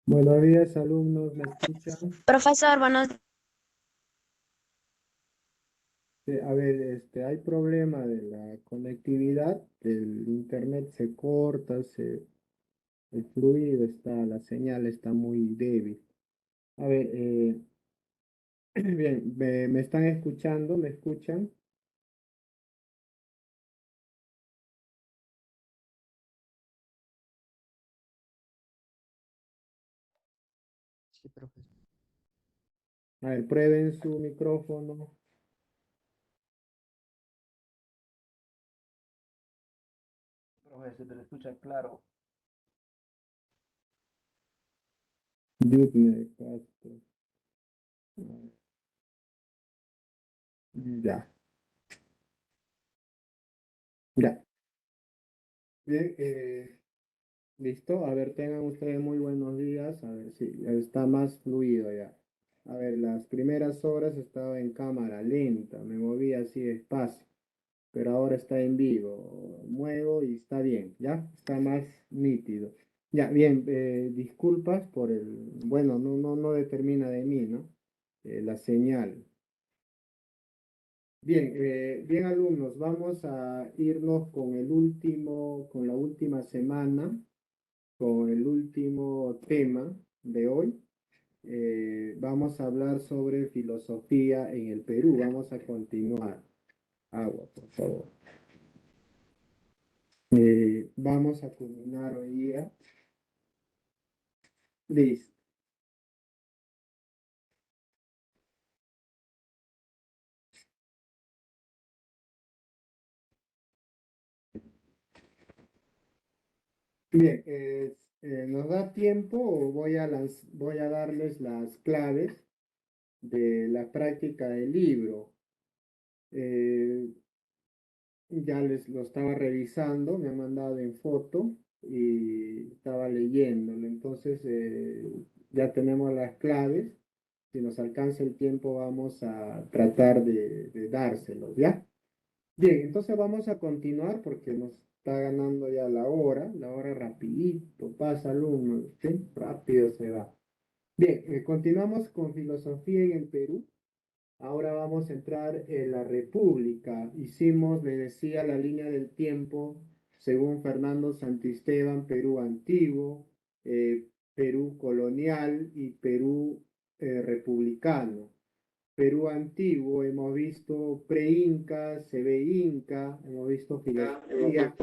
Buenos días, alumnos, ¿me escuchan? Profesor, buenos A ver, hay problema de la conectividad, el internet se corta, el fluido está, la señal está muy débil. A ver, bien, ¿me están escuchando? ¿Me escuchan? Sí, profesor. A ver, prueben su micrófono. Profesor, se te lo escucha claro. Mute, Castro. Ya, ya. Bien, listo. A ver, tengan ustedes muy buenos días. A ver si está más fluido ya. A ver, las primeras horas estaba en cámara lenta, me movía así despacio, pero ahora está en vivo. Muevo y está bien, ¿ya? Está más nítido. Ya, bien, disculpas por bueno, no determina de mí, ¿no? La señal. Bien, bien alumnos, vamos a irnos con con la última semana, con el último tema de hoy. Vamos a hablar sobre filosofía en el Perú. Vamos a continuar. Agua, por favor. Vamos a culminar hoy día. Listo. Bien, ¿nos da tiempo o voy a darles las claves de la práctica del libro? Eh, ya les lo estaba revisando, me han mandado en foto y estaba leyéndolo. Entonces, ya tenemos las claves. Si nos alcanza el tiempo, vamos a tratar de dárselos, ¿ya? Bien, entonces vamos a continuar porque nos está ganando ya la hora rapidito, pasa alumno, ¿sí? Rápido se va. Bien, continuamos con filosofía en el Perú. Ahora vamos a entrar en la República. Hicimos, le decía, la línea del tiempo según Fernando Santisteban, Perú antiguo, Perú colonial y Perú republicano. Perú antiguo, hemos visto pre-inca, se ve inca, hemos visto filosofía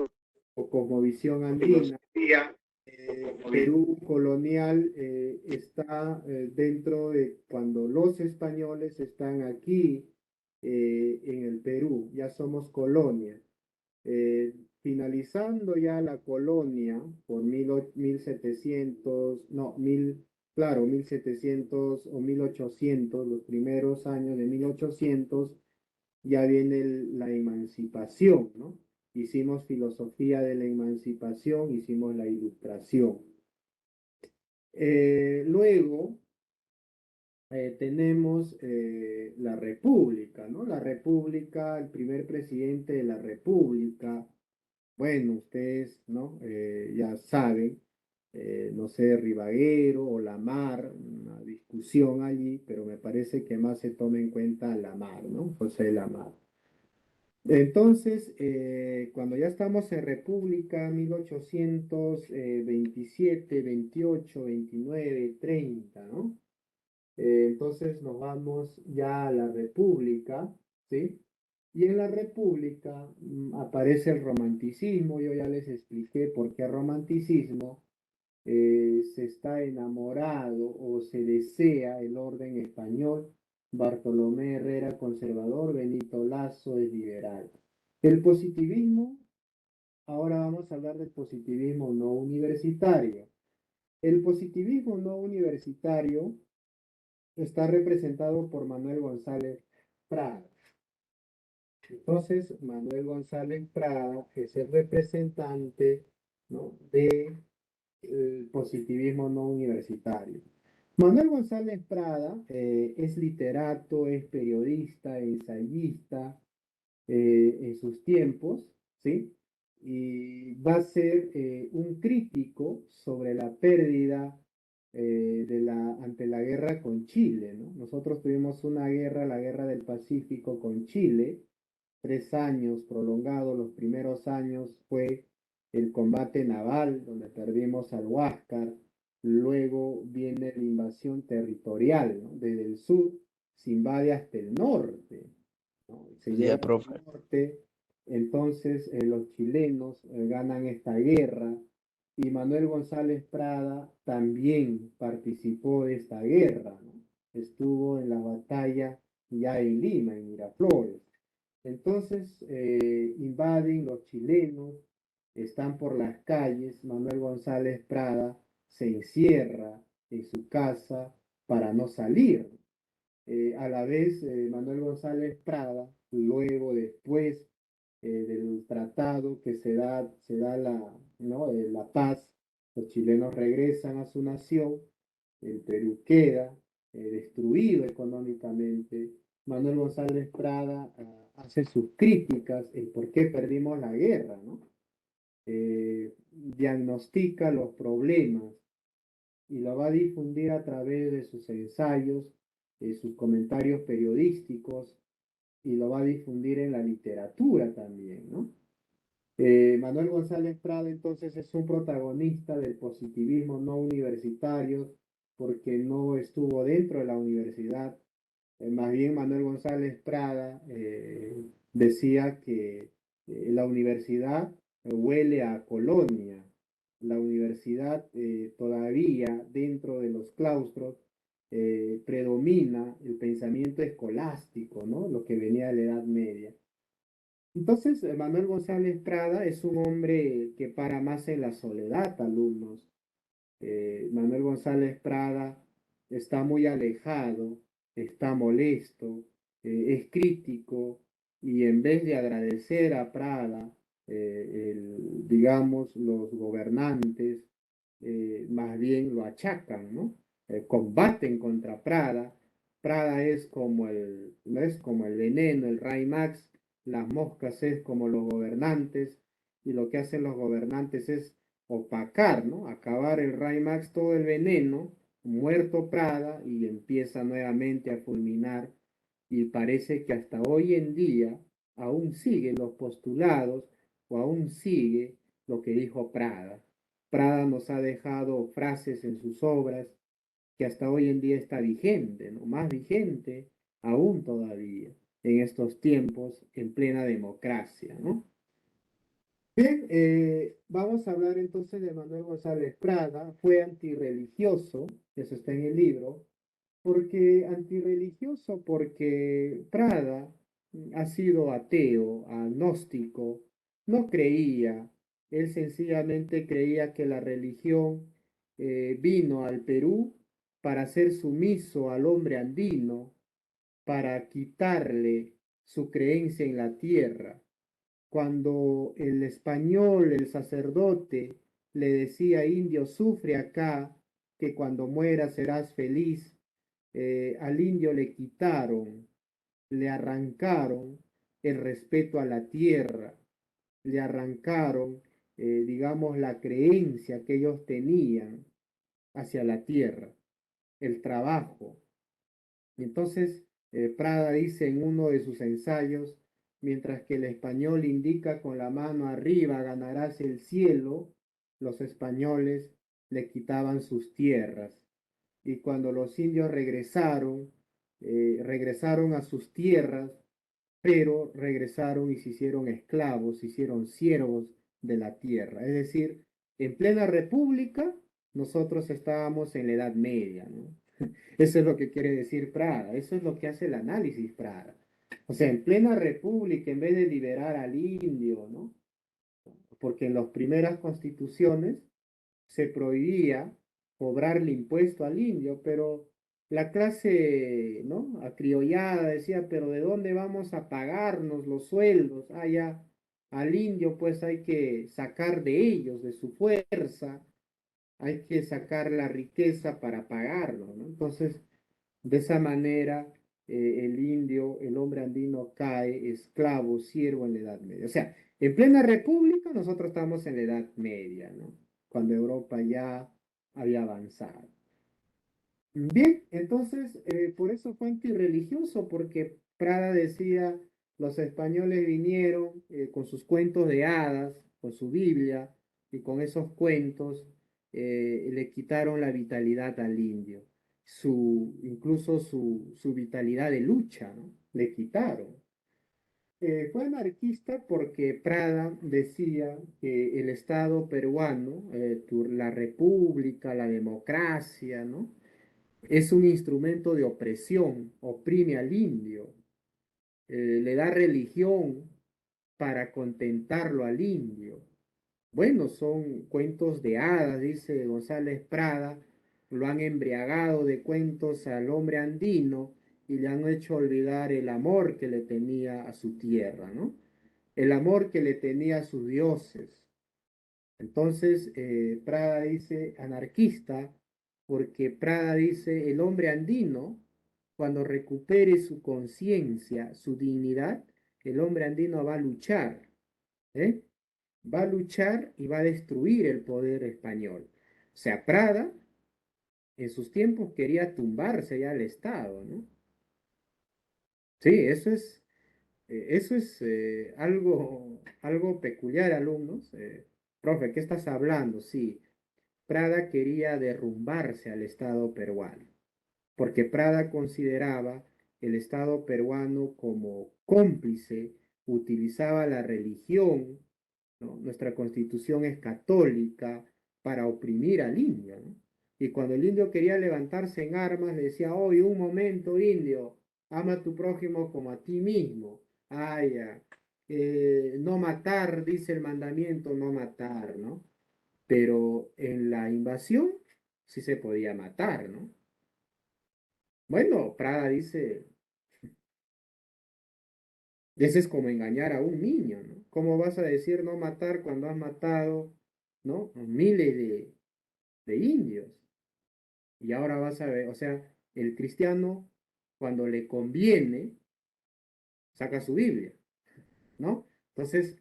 o cosmovisión andina. Perú colonial está dentro de cuando los españoles están aquí en el Perú, ya somos colonia. Finalizando ya la colonia por 1700, no, claro, 1700 o 1800, los primeros años de 1800, ya viene la emancipación, ¿no? Hicimos filosofía de la emancipación, hicimos la ilustración. Luego tenemos la República, ¿no? La República, el primer presidente de la República, bueno, ustedes, ¿no? Ya saben, no sé, Rivaguero o Lamar, una discusión allí, pero me parece que más se toma en cuenta Lamar, ¿no? José Lamar. Entonces, cuando ya estamos en República, 1827, 28, 29, 30, ¿no? Entonces nos vamos ya a la República, ¿sí? Y en la República aparece el romanticismo, yo ya les expliqué por qué romanticismo, se está enamorado o se desea el orden español. Bartolomé Herrera conservador, Benito Lazo es liberal. El positivismo, ahora vamos a hablar del positivismo no universitario. El positivismo no universitario está representado por Manuel González Prada. Entonces, Manuel González Prada es el representante, ¿no?, de positivismo no universitario. Manuel González Prada es literato, es periodista, ensayista en sus tiempos, ¿sí? Y va a ser un crítico sobre la pérdida ante la guerra con Chile, ¿no? Nosotros tuvimos una guerra, la guerra del Pacífico con Chile, 3 años prolongados. Los primeros años fue el combate naval, donde perdimos al Huáscar. Luego viene la invasión territorial, ¿no? Desde el sur se invade hasta el norte, ¿no? Se llega Ya, hasta el profe. norte. Entonces los chilenos ganan esta guerra y Manuel González Prada también participó de esta guerra, ¿no? Estuvo en la batalla ya en Lima, en Miraflores. Entonces invaden los chilenos, están por las calles. Manuel González Prada se encierra en su casa para no salir. A la vez, Manuel González Prada, luego después del tratado que se da ¿no? La paz, los chilenos regresan a su nación, el Perú queda destruido económicamente. Manuel González Prada hace sus críticas en por qué perdimos la guerra, ¿no? Diagnostica los problemas y lo va a difundir a través de sus ensayos, sus comentarios periodísticos, y lo va a difundir en la literatura también, ¿no? Manuel González Prada entonces es un protagonista del positivismo no universitario porque no estuvo dentro de la universidad. Más bien Manuel González Prada decía que la universidad huele a colonia. La universidad todavía dentro de los claustros predomina el pensamiento escolástico, ¿no? Lo que venía de la Edad Media. Entonces, Manuel González Prada es un hombre que para más en la soledad, alumnos. Manuel González Prada está muy alejado, está molesto, es crítico y en vez de agradecer a Prada, digamos, los gobernantes más bien lo achacan, ¿no? Combaten contra Prada. Prada es como no es como el veneno, el Raimax, las moscas es como los gobernantes y lo que hacen los gobernantes es opacar, ¿no? Acabar el Raimax, todo el veneno, muerto Prada y empieza nuevamente a fulminar y parece que hasta hoy en día aún siguen los postulados o aún sigue lo que dijo Prada. Prada nos ha dejado frases en sus obras que hasta hoy en día está vigente, ¿no? Más vigente aún todavía en estos tiempos en plena democracia, ¿no? Bien, vamos a hablar entonces de Manuel González Prada. Fue antirreligioso, eso está en el libro, porque antirreligioso, porque Prada ha sido ateo, agnóstico, no creía, él sencillamente creía que la religión vino al Perú para ser sumiso al hombre andino, para quitarle su creencia en la tierra. Cuando el español, el sacerdote, le decía, indio, sufre acá, que cuando mueras serás feliz, al indio le quitaron, le arrancaron el respeto a la tierra, le arrancaron, digamos, la creencia que ellos tenían hacia la tierra, el trabajo. Entonces, Prada dice en uno de sus ensayos, mientras que el español indica con la mano arriba ganarás el cielo, los españoles le quitaban sus tierras. Y cuando los indios regresaron a sus tierras, pero regresaron y se hicieron esclavos, se hicieron siervos de la tierra. Es decir, en plena república, nosotros estábamos en la Edad Media, ¿no? Eso es lo que quiere decir Prada, eso es lo que hace el análisis Prada. O sea, en plena república, en vez de liberar al indio, ¿no? Porque en las primeras constituciones se prohibía cobrarle impuesto al indio, pero la clase, ¿no? Acriollada decía, pero ¿de dónde vamos a pagarnos los sueldos? Ah, ya, al indio pues hay que sacar de ellos, de su fuerza, hay que sacar la riqueza para pagarlo, ¿no? Entonces, de esa manera, el indio, el hombre andino cae esclavo, siervo en la Edad Media. O sea, en plena república nosotros estamos en la Edad Media, ¿no? Cuando Europa ya había avanzado. Bien, entonces, por eso fue antirreligioso, porque Prada decía, los españoles vinieron con sus cuentos de hadas, con su Biblia, y con esos cuentos le quitaron la vitalidad al indio, incluso su vitalidad de lucha, ¿no? Le quitaron. Fue anarquista porque Prada decía que el Estado peruano, la república, la democracia, ¿no? Es un instrumento de opresión, oprime al indio, le da religión para contentarlo al indio. Bueno, son cuentos de hadas, dice González Prada, lo han embriagado de cuentos al hombre andino y le han hecho olvidar el amor que le tenía a su tierra, ¿no? El amor que le tenía a sus dioses. Entonces, Prada dice anarquista, porque Prada dice el hombre andino, cuando recupere su conciencia, su dignidad, el hombre andino va a luchar, ¿eh? Va a luchar y va a destruir el poder español. O sea, Prada en sus tiempos quería tumbarse ya al Estado, ¿no? Sí, eso es algo peculiar, alumnos. Profe, ¿qué estás hablando? Sí, Prada quería derrumbarse al Estado peruano, porque Prada consideraba el Estado peruano como cómplice, utilizaba la religión, ¿no? Nuestra constitución es católica para oprimir al indio, ¿no? Y cuando el indio quería levantarse en armas, le decía, oye, un momento, indio, ama a tu prójimo como a ti mismo. Ah, ya. No matar, dice el mandamiento, no matar, ¿no? Pero en la invasión sí se podía matar, ¿no? Bueno, Prada dice, ese es como engañar a un niño, ¿no? ¿Cómo vas a decir no matar cuando has matado, ¿no? Miles de indios? Y ahora vas a ver, o sea, el cristiano cuando le conviene saca su Biblia, ¿no? Entonces,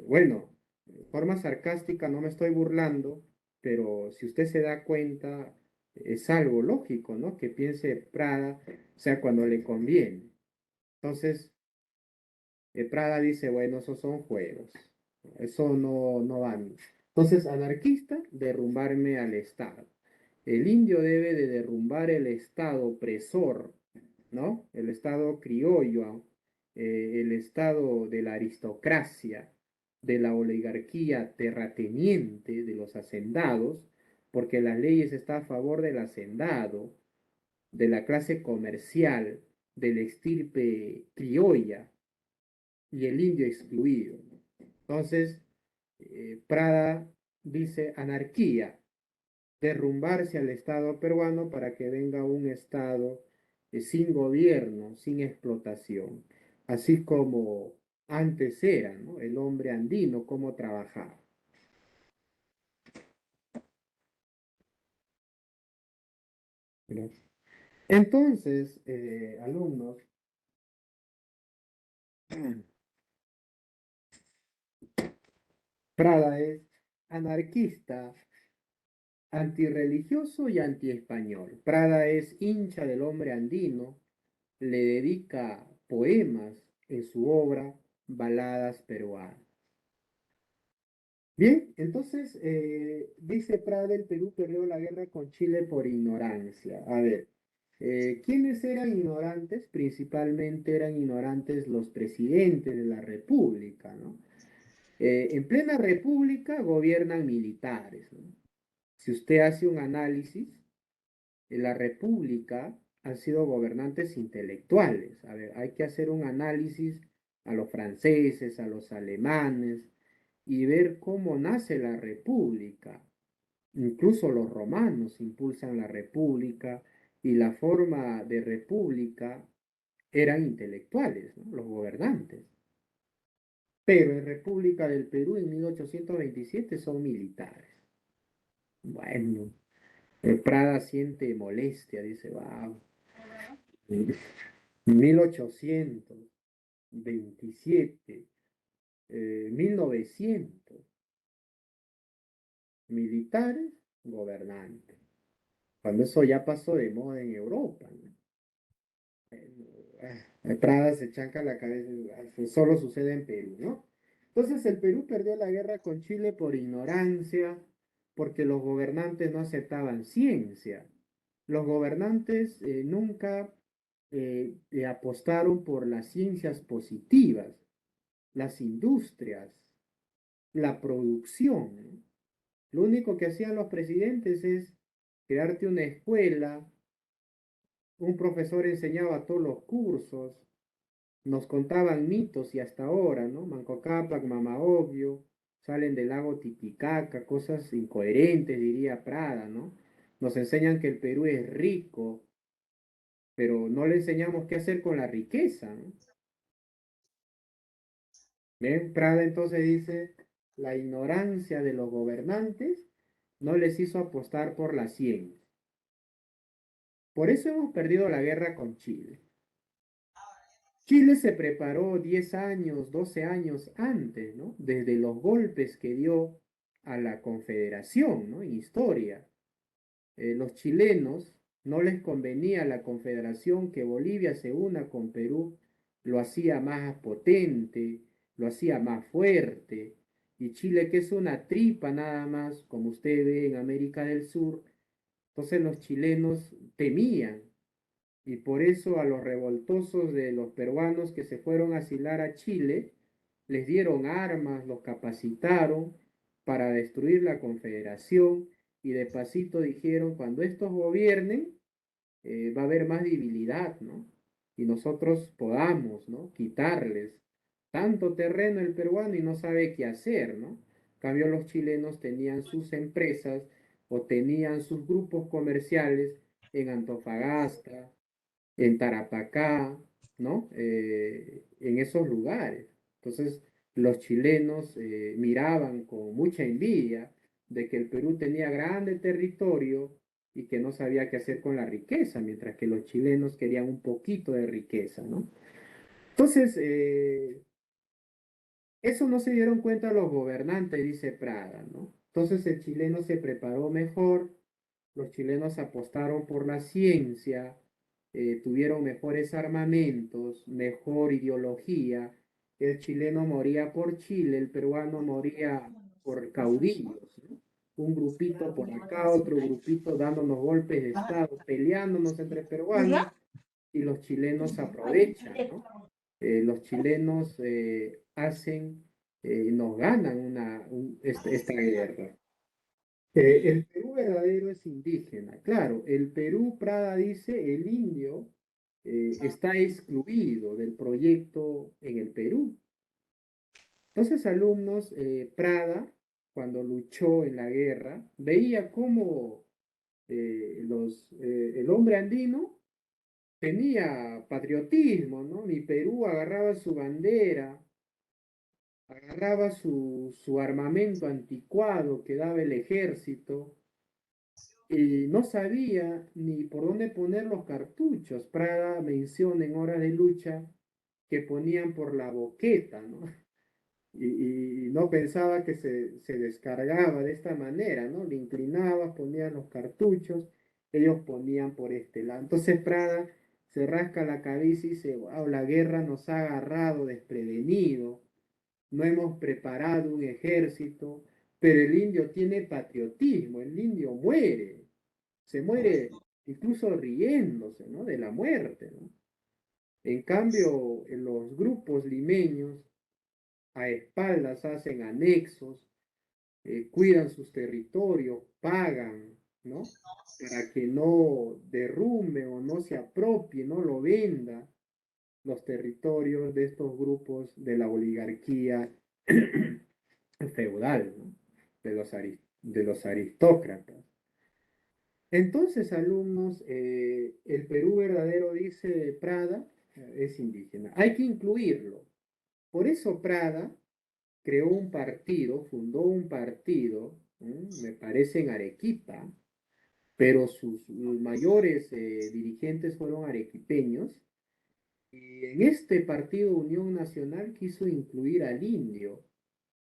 bueno, de forma sarcástica no me estoy burlando, pero si usted se da cuenta, es algo lógico, ¿no? Que piense Prada, o sea, cuando le conviene. Entonces, Prada dice, bueno, esos son juegos, eso no van. Entonces, anarquista, derrumbarme al Estado. El indio debe de derrumbar el Estado opresor, ¿no? El Estado criollo, el Estado de la aristocracia, de la oligarquía terrateniente, de los hacendados, porque las leyes están a favor del hacendado, de la clase comercial, de la estirpe criolla, y el indio excluido. Entonces, Prada dice anarquía, derrumbarse al Estado peruano para que venga un Estado sin gobierno, sin explotación, así como antes era, ¿no? El hombre andino, cómo trabajaba. Entonces, alumnos, Prada es anarquista, antirreligioso y antiespañol. Prada es hincha del hombre andino, le dedica poemas en su obra Baladas Peruanas. Bien, entonces dice Prada, el Perú perdió la guerra con Chile por ignorancia. A ver, ¿quiénes eran ignorantes? Principalmente eran ignorantes los presidentes de la República, ¿no? En plena República gobiernan militares, ¿no? Si usted hace un análisis, en la República han sido gobernantes intelectuales. A ver, hay que hacer un análisis a los franceses, a los alemanes, y ver cómo nace la República. Incluso los romanos impulsan la República y la forma de República eran intelectuales, ¿no? Los gobernantes. Pero en República del Perú en 1827 son militares. Bueno, Prada siente molestia, dice, wow. 1827, 1900, militares, gobernantes. cuando eso ya pasó de moda en Europa, ¿no? Prada se chanca la cabeza, solo sucede en Perú, ¿no? Entonces el Perú perdió la guerra con Chile por ignorancia, porque los gobernantes no aceptaban ciencia. Los gobernantes nunca apostaron por las ciencias positivas, las industrias, la producción, ¿no? Lo único que hacían los presidentes es crearte una escuela, un profesor enseñaba todos los cursos, nos contaban mitos y hasta ahora, ¿no? Manco Cápac, Mama Obvio, salen del lago Titicaca, cosas incoherentes, diría Prada, ¿no? Nos enseñan que el Perú es rico, pero no le enseñamos qué hacer con la riqueza, ¿no? ¿Ven? Prada entonces dice, la ignorancia de los gobernantes no les hizo apostar por la ciencia. Por eso hemos perdido la guerra con Chile. Chile se preparó 10 años, 12 años antes, ¿no? Desde los golpes que dio a la Confederación, ¿no? En historia. Los chilenos no les convenía a la Confederación que Bolivia se una con Perú, lo hacía más potente, lo hacía más fuerte. Y Chile, que es una tripa nada más, como usted ve en América del Sur, entonces los chilenos temían y por eso a los revoltosos de los peruanos que se fueron a asilar a Chile, les dieron armas, los capacitaron para destruir la Confederación y de pasito dijeron, cuando estos gobiernen, va a haber más debilidad, ¿no? Y nosotros podamos, ¿no? Quitarles tanto terreno el peruano y no sabe qué hacer, ¿no? En cambio, los chilenos tenían sus empresas o tenían sus grupos comerciales en Antofagasta, en Tarapacá, ¿no? En esos lugares. Entonces, los chilenos miraban con mucha envidia de que el Perú tenía grande territorio y que no sabía qué hacer con la riqueza, mientras que los chilenos querían un poquito de riqueza, ¿no? Entonces, eso no se dieron cuenta los gobernantes, dice Prada, ¿no? Entonces el chileno se preparó mejor, los chilenos apostaron por la ciencia, tuvieron mejores armamentos, mejor ideología. El chileno moría por Chile, el peruano moría por caudillos, ¿no? Un grupito por acá, otro grupito dándonos golpes de Estado, peleándonos entre peruanos y los chilenos aprovechan, ¿no? Los chilenos nos ganan esta guerra. El Perú verdadero es indígena. Claro, el Perú, Prada dice, el indio está excluido del proyecto en el Perú. Entonces, alumnos, Prada, cuando luchó en la guerra, veía cómo el hombre andino tenía patriotismo, ¿no? Mi Perú agarraba su bandera, agarraba su armamento anticuado que daba el ejército y no sabía ni por dónde poner los cartuchos. Prada menciona en Horas de Lucha que ponían por la boqueta, ¿no? Y no pensaba que se descargaba de esta manera, ¿no? Le inclinabas, ponían los cartuchos, ellos ponían por este lado. Entonces Prada se rasca la cabeza y dice, wow, la guerra nos ha agarrado desprevenido, no hemos preparado un ejército, pero el indio tiene patriotismo, el indio muere, se muere incluso riéndose, ¿no? De la muerte, ¿no? En cambio, en los grupos limeños a espaldas hacen anexos, cuidan sus territorios, pagan, ¿no? Para que no derrumbe o no se apropie, no lo venda los territorios de estos grupos de la oligarquía feudal, ¿no? De los aristócratas. Entonces, alumnos, el Perú verdadero, dice Prada, es indígena. Hay que incluirlo. Por eso Prada creó un partido, fundó un partido, me parece en Arequipa, pero sus mayores dirigentes fueron arequipeños, y en este partido Unión Nacional quiso incluir al indio,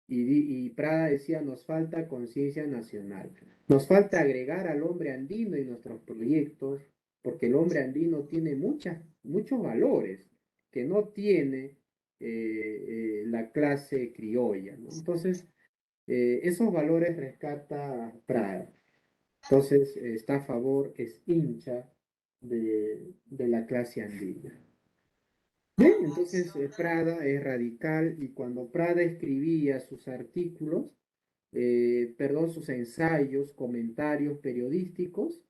Y Prada decía, nos falta conciencia nacional, nos falta agregar al hombre andino en nuestros proyectos, porque el hombre andino tiene muchos valores que no tiene la clase criolla, ¿no? Entonces, esos valores rescata Prada. Entonces, está a favor, es hincha de la clase andina. Bien, entonces Prada es radical y cuando Prada escribía sus artículos, perdón, sus ensayos, comentarios periodísticos,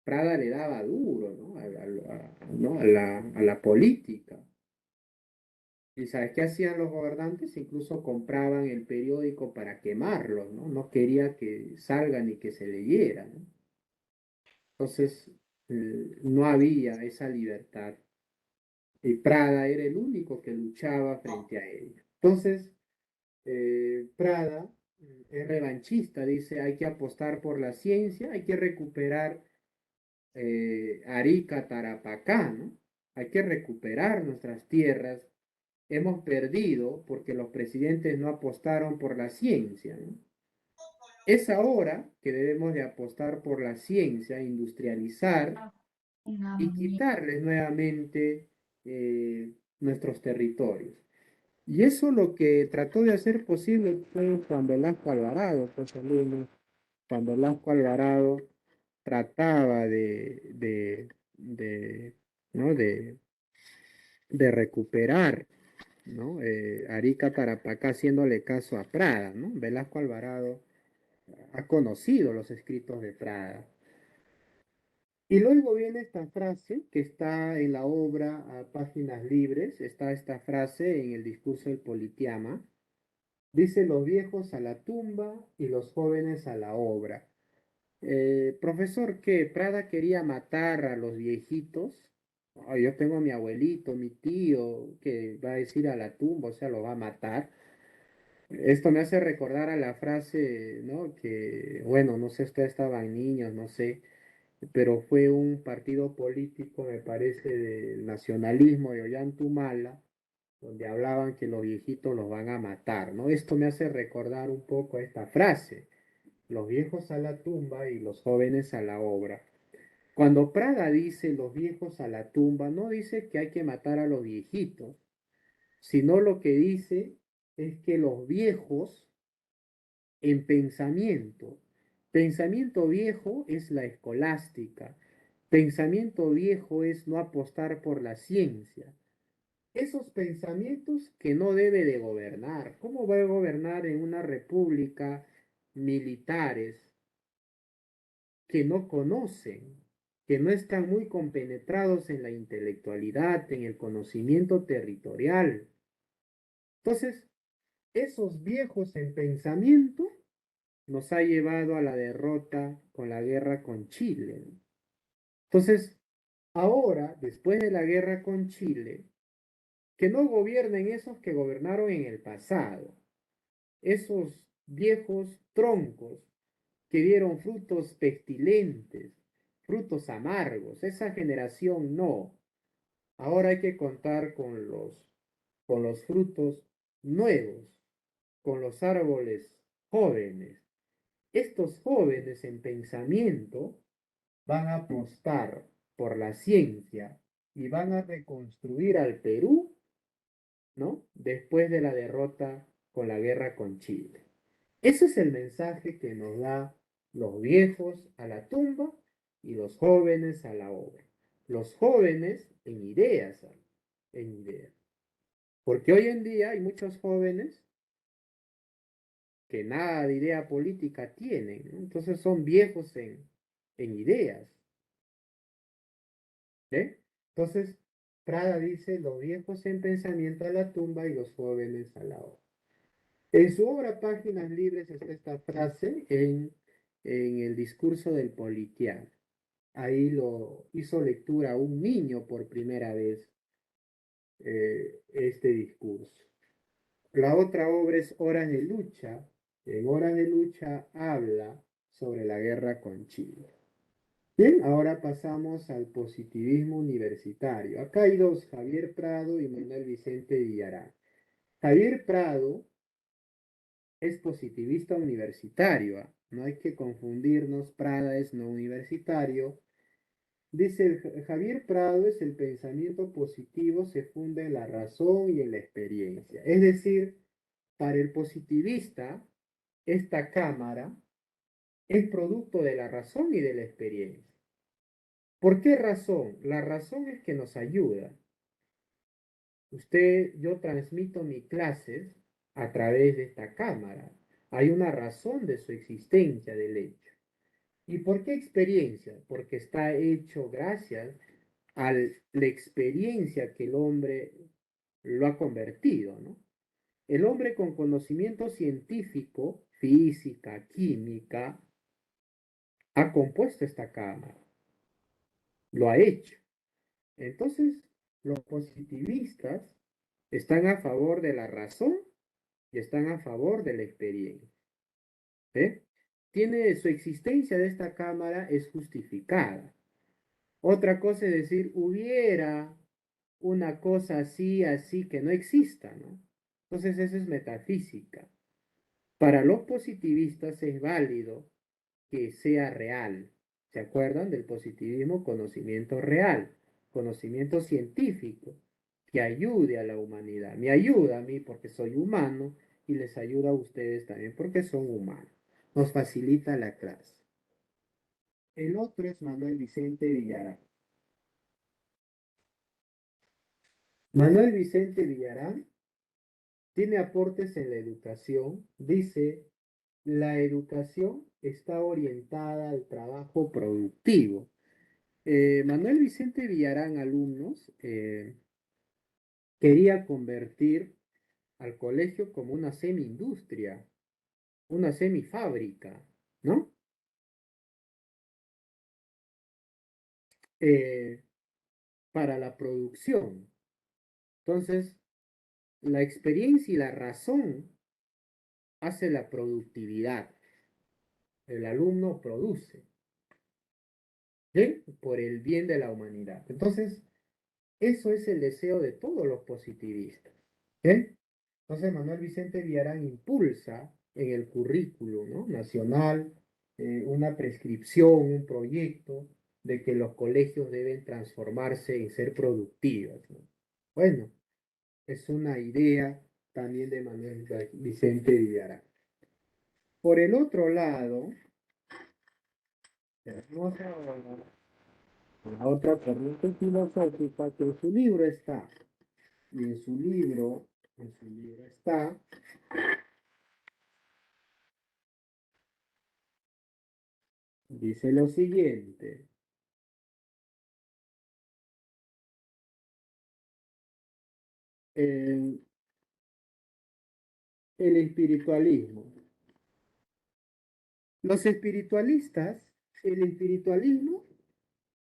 Prada le daba duro, ¿no? ¿no? A la política. ¿Y sabes qué hacían los gobernantes? Incluso compraban el periódico para quemarlo, ¿no? No quería que salga ni que se leyera, ¿no? Entonces, no había esa libertad. Y Prada era el único que luchaba frente a ella. Entonces, Prada es revanchista, dice, hay que apostar por la ciencia, hay que recuperar Arica, Tarapacá, ¿no? Hay que recuperar nuestras tierras. Hemos perdido porque los presidentes no apostaron por la ciencia, ¿no? Es ahora que debemos de apostar por la ciencia, industrializar y quitarles nuevamente nuestros territorios. Y eso lo que trató de hacer posible fue Juan Velasco Alvarado, pues alumnos, Juan Velasco Alvarado trataba ¿no? de recuperar, ¿no? Arica Tarapacá haciéndole caso a Prada, ¿no? Velasco Alvarado ha conocido los escritos de Prada. Y luego viene esta frase que está en la obra a páginas libres, está esta frase en el discurso del Politeama. Dice los viejos a la tumba y los jóvenes a la obra. Profesor, ¿qué? ¿Prada quería matar a los viejitos? Ah, yo tengo a mi abuelito, mi tío, que va a decir a la tumba, o sea, lo va a matar. Esto me hace recordar a la frase, ¿no? Que, bueno, no sé, ustedes estaban niños, no sé, pero fue un partido político, me parece, del nacionalismo de Ollantumala, donde hablaban que los viejitos los van a matar, ¿no? Esto me hace recordar un poco esta frase, los viejos a la tumba y los jóvenes a la obra. Cuando Prada dice los viejos a la tumba, no dice que hay que matar a los viejitos, sino lo que dice es que los viejos en pensamiento, pensamiento viejo es la escolástica, pensamiento viejo es no apostar por la ciencia, esos pensamientos que no debe de gobernar. ¿Cómo va a gobernar en una república militares que no conocen, que no están muy compenetrados en la intelectualidad, en el conocimiento territorial? Entonces, esos viejos en pensamiento nos ha llevado a la derrota con la guerra con Chile. Entonces, ahora, después de la guerra con Chile, que no gobiernen esos que gobernaron en el pasado, esos viejos troncos que dieron frutos pestilentes, frutos amargos, esa generación no. Ahora hay que contar con los frutos nuevos, con los árboles jóvenes. Estos jóvenes en pensamiento van a apostar por la ciencia y van a reconstruir al Perú, ¿no? Después de la derrota con la guerra con Chile. Ese es el mensaje que nos da los viejos a la tumba y los jóvenes a la obra. Los jóvenes en ideas, en ideas. Porque hoy en día hay muchos jóvenes que nada de idea política tienen, ¿no? Entonces son viejos en ideas. ¿Eh? Entonces, Prada dice, los viejos en pensamiento a la tumba y los jóvenes a la obra. En su obra Páginas Libres está esta frase en el discurso del Politeama. Ahí lo hizo lectura un niño por primera vez este discurso. La otra obra es Horas de Lucha. En Horas de Lucha habla sobre la guerra con Chile. Bien, ahora pasamos al positivismo universitario. Acá hay dos, Javier Prado y Manuel Vicente Villarán. Javier Prado es positivista universitario. No hay que confundirnos, Prada es no universitario. Dice Javier Prado es el pensamiento positivo se funda en la razón y en la experiencia. Es decir, para el positivista, esta cámara es producto de la razón y de la experiencia. ¿Por qué razón? La razón es que nos ayuda. Yo transmito mis clases a través de esta cámara. Hay una razón de su existencia, del hecho. ¿Y por qué experiencia? Porque está hecho gracias a la experiencia que el hombre lo ha convertido, ¿no? El hombre con conocimiento científico, física, química, ha compuesto esta cámara, lo ha hecho. Entonces, los positivistas están a favor de la razón y están a favor de la experiencia. ¿Eh? Tiene su existencia de esta cámara es justificada. Otra cosa es decir, hubiera una cosa así, así, que no exista, ¿no? Entonces eso es metafísica. Para los positivistas es válido que sea real. ¿Se acuerdan del positivismo? Conocimiento real, conocimiento científico, que ayude a la humanidad. Me ayuda a mí porque soy humano y les ayuda a ustedes también porque son humanos. Nos facilita la clase. El otro es Manuel Vicente Villarán. Manuel Vicente Villarán tiene aportes en la educación. Dice, la educación está orientada al trabajo productivo. Manuel Vicente Villarán, alumnos, quería convertir al colegio como una semi-industria, una semifábrica, ¿no? Eh, para la producción. Entonces, la experiencia y la razón hace la productividad. El alumno produce, ¿sí? Por el bien de la humanidad. Entonces, eso es el deseo de todos los positivistas. ¿Sí? Entonces, Manuel Vicente Villarán impulsa en el currículo, ¿no?, nacional una prescripción, un proyecto de que los colegios deben transformarse en ser productivos, ¿no? Bueno, es una idea también de Manuel Vicente Villarán. Por el otro lado, tenemos a otra corriente filosófica que en su libro está, y en su libro está, dice lo siguiente: el, el espiritualismo. Los espiritualistas, el espiritualismo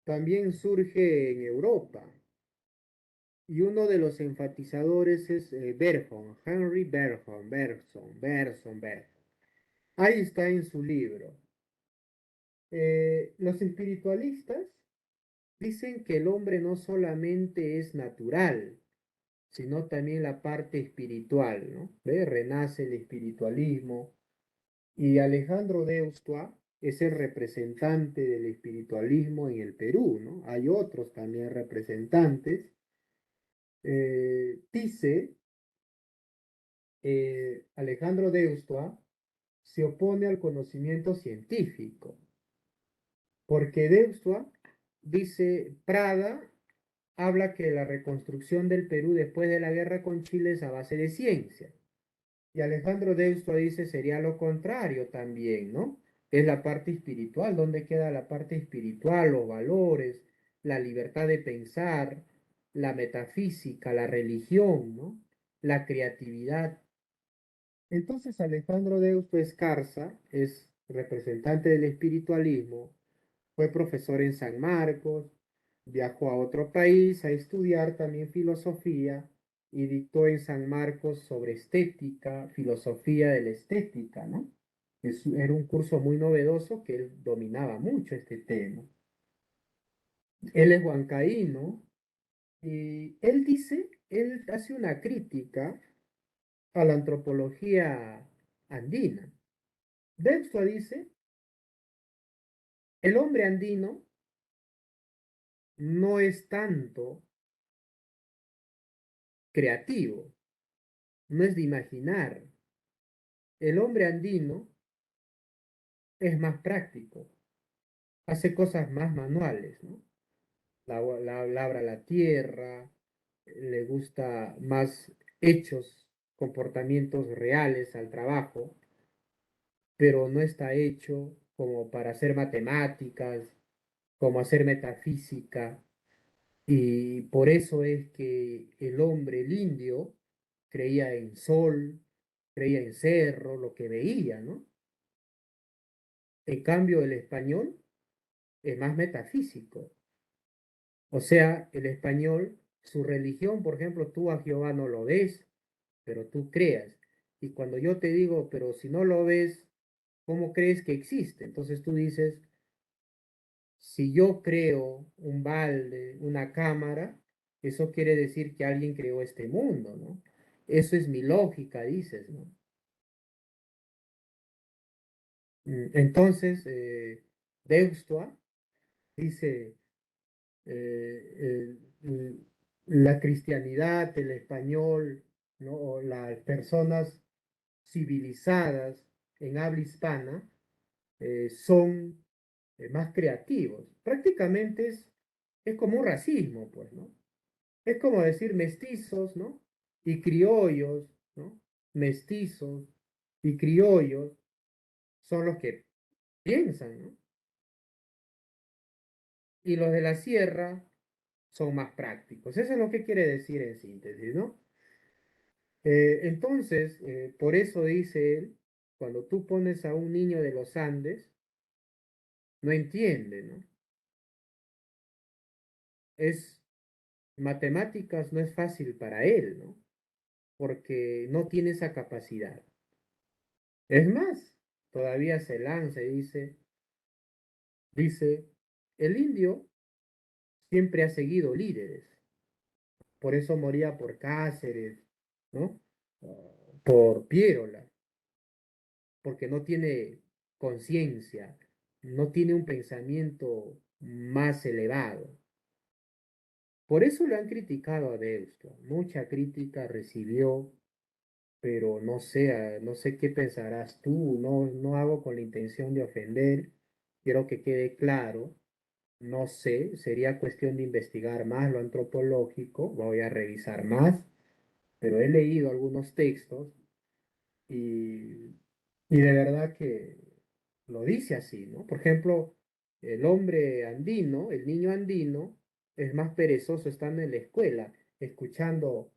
también surge en Europa y uno de los enfatizadores es Bergson, Henry Bergson. Ahí está en su libro. Los espiritualistas dicen que el hombre no solamente es natural, sino también la parte espiritual, ¿no? ¿Ve? Renace el espiritualismo. Y Alejandro Deustua es el representante del espiritualismo en el Perú, ¿no? Hay otros también representantes. Dice Alejandro Deustua se opone al conocimiento científico, porque Deustua dice, Prada habla que la reconstrucción del Perú después de la guerra con Chile es a base de ciencia. Y Alejandro Deusto dice sería lo contrario también, ¿no? Es la parte espiritual. ¿Dónde queda la parte espiritual, los valores, la libertad de pensar, la metafísica, la religión, ¿no? La creatividad. Entonces Alejandro Deusto Escarza es representante del espiritualismo, fue profesor en San Marcos, viajó a otro país a estudiar también filosofía y dictó en San Marcos sobre estética, filosofía de la estética, ¿no? Era un curso muy novedoso que él dominaba mucho este tema. Él es huancaíno y él dice, él hace una crítica a la antropología andina. Dextua dice, el hombre andino no es tanto creativo, no es de imaginar. El hombre andino es más práctico, hace cosas más manuales, ¿no? Labra la tierra, le gusta más hechos, comportamientos reales al trabajo, pero no está hecho como para hacer matemáticas, como hacer metafísica, y por eso es que el hombre, el indio, creía en sol, creía en cerro, lo que veía, ¿no? En cambio, el español es más metafísico. O sea, el español, su religión, por ejemplo, tú a Jehová no lo ves, pero tú creas. Y cuando yo te digo, pero si no lo ves, ¿cómo crees que existe? Entonces tú dices, si yo creo un balde, una cámara, eso quiere decir que alguien creó este mundo, ¿no? Eso es mi lógica, dices, ¿no? Entonces, Deustoa dice, la cristianidad, el español, ¿no? O las personas civilizadas en habla hispana son más creativos. Prácticamente es como un racismo, pues, ¿no? Es como decir mestizos, ¿no? Y criollos, ¿no? Mestizos y criollos son los que piensan, ¿no? Y los de la sierra son más prácticos. Eso es lo que quiere decir en síntesis, ¿no? Entonces, por eso dice él, cuando tú pones a un niño de los Andes, no entiende, ¿no? Es matemáticas no es fácil para él, ¿no? Porque no tiene esa capacidad. Es más, todavía se lanza y dice, el indio siempre ha seguido líderes, por eso moría por Cáceres, ¿no? Por Piérola, porque no tiene conciencia, no tiene un pensamiento más elevado. Por eso le han criticado a Deusto, mucha crítica recibió, pero no sé, no sé qué pensarás tú, no hago con la intención de ofender, quiero que quede claro, no sé, sería cuestión de investigar más lo antropológico, voy a revisar más, pero he leído algunos textos y, y de verdad que lo dice así, ¿no? Por ejemplo, el hombre andino, el niño andino, es más perezoso estando en la escuela, escuchando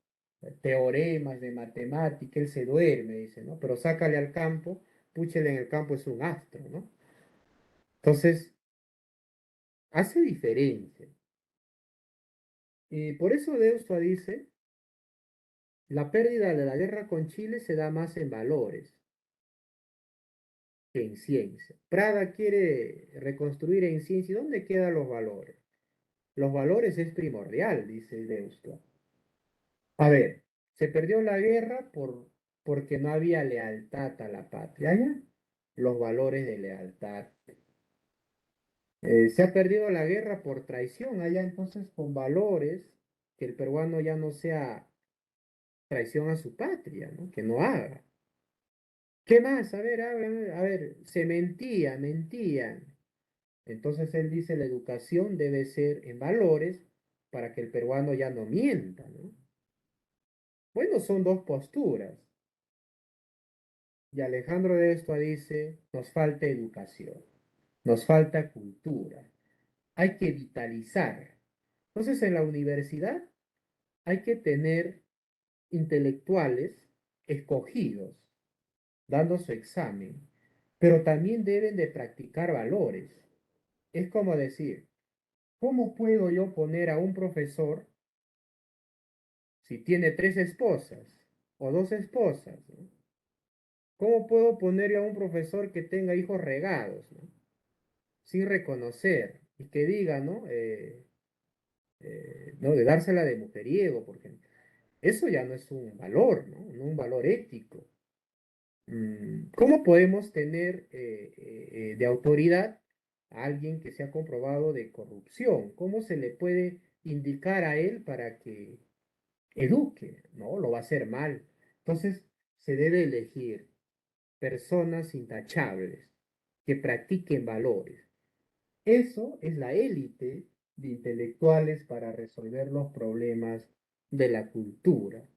teoremas de matemática, él se duerme, dice, ¿no? Pero sácale al campo, púchele en el campo, es un astro, ¿no? Entonces, hace diferencia. Y por eso Deusto dice, la pérdida de la guerra con Chile se da más en valores que en ciencia. Prada quiere reconstruir en ciencia. ¿Y dónde quedan los valores? Los valores es primordial, dice Deusto. A ver, se perdió la guerra porque no había lealtad a la patria. ¿Ya? Los valores de lealtad. Se ha perdido la guerra por traición allá, entonces con valores, que el peruano ya no sea traición a su patria, ¿no? Que no haga. ¿Qué más? A ver, se mentían. Entonces él dice, la educación debe ser en valores para que el peruano ya no mienta, ¿no? Bueno, son dos posturas. Y Alejandro de esto dice, nos falta educación, nos falta cultura, hay que vitalizar. Entonces en la universidad hay que tener intelectuales escogidos, dando su examen, pero también deben de practicar valores. Es como decir, ¿cómo puedo yo poner a un profesor si tiene tres esposas o dos esposas? ¿No? ¿Cómo puedo poner a un profesor que tenga hijos regados, ¿no? Sin reconocer y que diga, ¿no? ¿No? De dársela de mujeriego, por ejemplo. Eso ya no es un valor, ¿no? No un valor ético. ¿Cómo podemos tener de autoridad a alguien que se ha comprobado de corrupción? ¿Cómo se le puede indicar a él para que eduque? No, lo va a hacer mal. Entonces, se debe elegir personas intachables que practiquen valores. Eso es la élite de intelectuales para resolver los problemas de la cultura.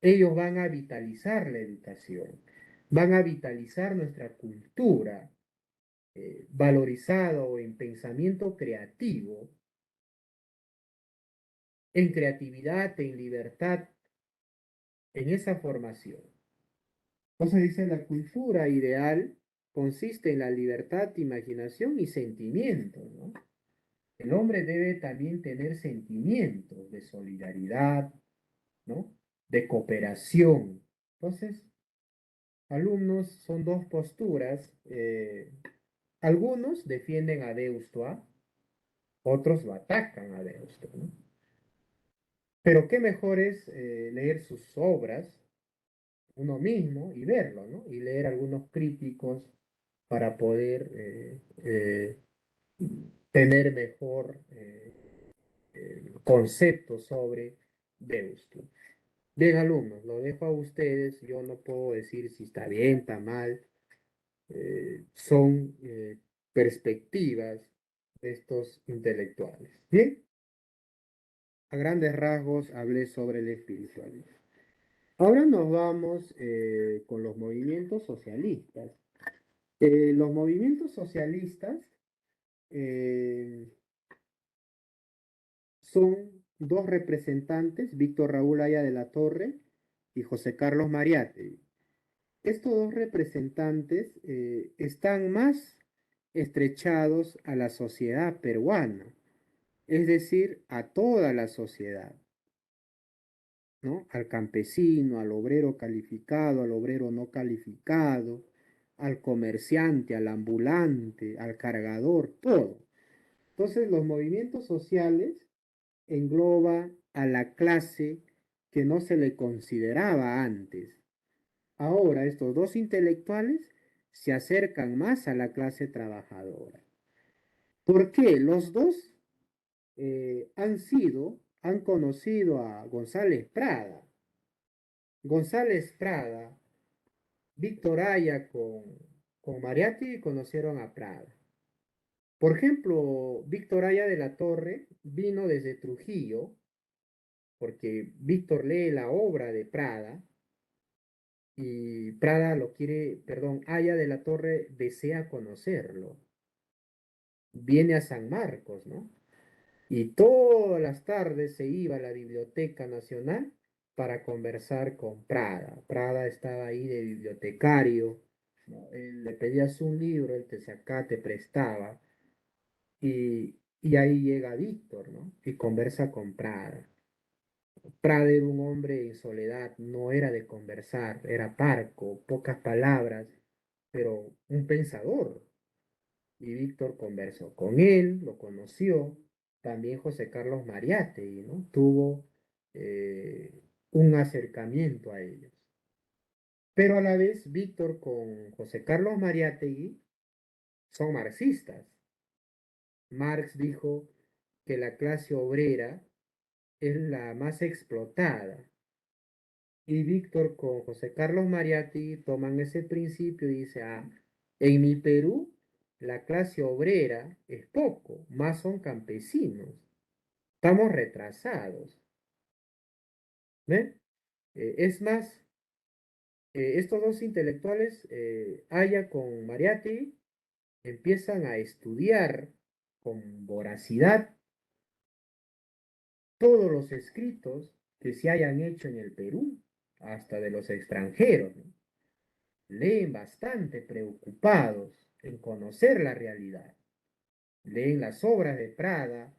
Ellos van a vitalizar la educación, van a vitalizar nuestra cultura, valorizado en pensamiento creativo, en creatividad, en libertad, en esa formación. Entonces dice, la cultura ideal consiste en la libertad, imaginación y sentimiento, ¿no? El hombre debe también tener sentimientos de solidaridad, ¿no? De cooperación. Entonces, alumnos son dos posturas. Algunos defienden a Deusto, otros lo atacan a Deusto, ¿no? Pero qué mejor es leer sus obras uno mismo y verlo, ¿no? Y leer algunos críticos para poder tener mejor concepto sobre Deusto. Bien, alumnos, lo dejo a ustedes. Yo no puedo decir si está bien, está mal. Son perspectivas de estos intelectuales. Bien, a grandes rasgos hablé sobre el espiritualismo. Ahora nos vamos con los movimientos socialistas. Los movimientos socialistas eh, son dos representantes, Víctor Raúl Haya de la Torre y José Carlos Mariátegui. Estos dos representantes están más estrechados a la sociedad peruana, es decir, a toda la sociedad, ¿no? Al campesino, al obrero calificado, al obrero no calificado, al comerciante, al ambulante, al cargador, todo. Entonces, los movimientos sociales engloba a la clase que no se le consideraba antes. Ahora estos dos intelectuales se acercan más a la clase trabajadora. ¿Por qué? Los dos han conocido a González Prada. González Prada, Víctor Haya con Mariátegui conocieron a Prada. Por ejemplo, Víctor Haya de la Torre vino desde Trujillo, porque Víctor lee la obra de Prada y Prada lo quiere, perdón, Haya de la Torre desea conocerlo. Viene a San Marcos, ¿no? Y todas las tardes se iba a la Biblioteca Nacional para conversar con Prada. Prada estaba ahí de bibliotecario, ¿no? Él le pedías un libro, él te sacaba, te prestaba. Y ahí llega Víctor, ¿no? Y conversa con Prada. Prada era un hombre en soledad, no era de conversar, era parco, pocas palabras, pero un pensador. Y Víctor conversó con él, lo conoció. También José Carlos Mariátegui, ¿no? Tuvo un acercamiento a ellos. Pero a la vez, Víctor con José Carlos Mariátegui son marxistas. Marx dijo que la clase obrera es la más explotada. Y Víctor con José Carlos Mariátegui toman ese principio y dice, en mi Perú la clase obrera es poco, más son campesinos. Estamos retrasados. ¿Ven? Es más, estos dos intelectuales, Haya con Mariátegui, empiezan a estudiar con voracidad todos los escritos que se hayan hecho en el Perú, hasta de los extranjeros, ¿no? Leen bastante preocupados en conocer la realidad. Leen las obras de Prada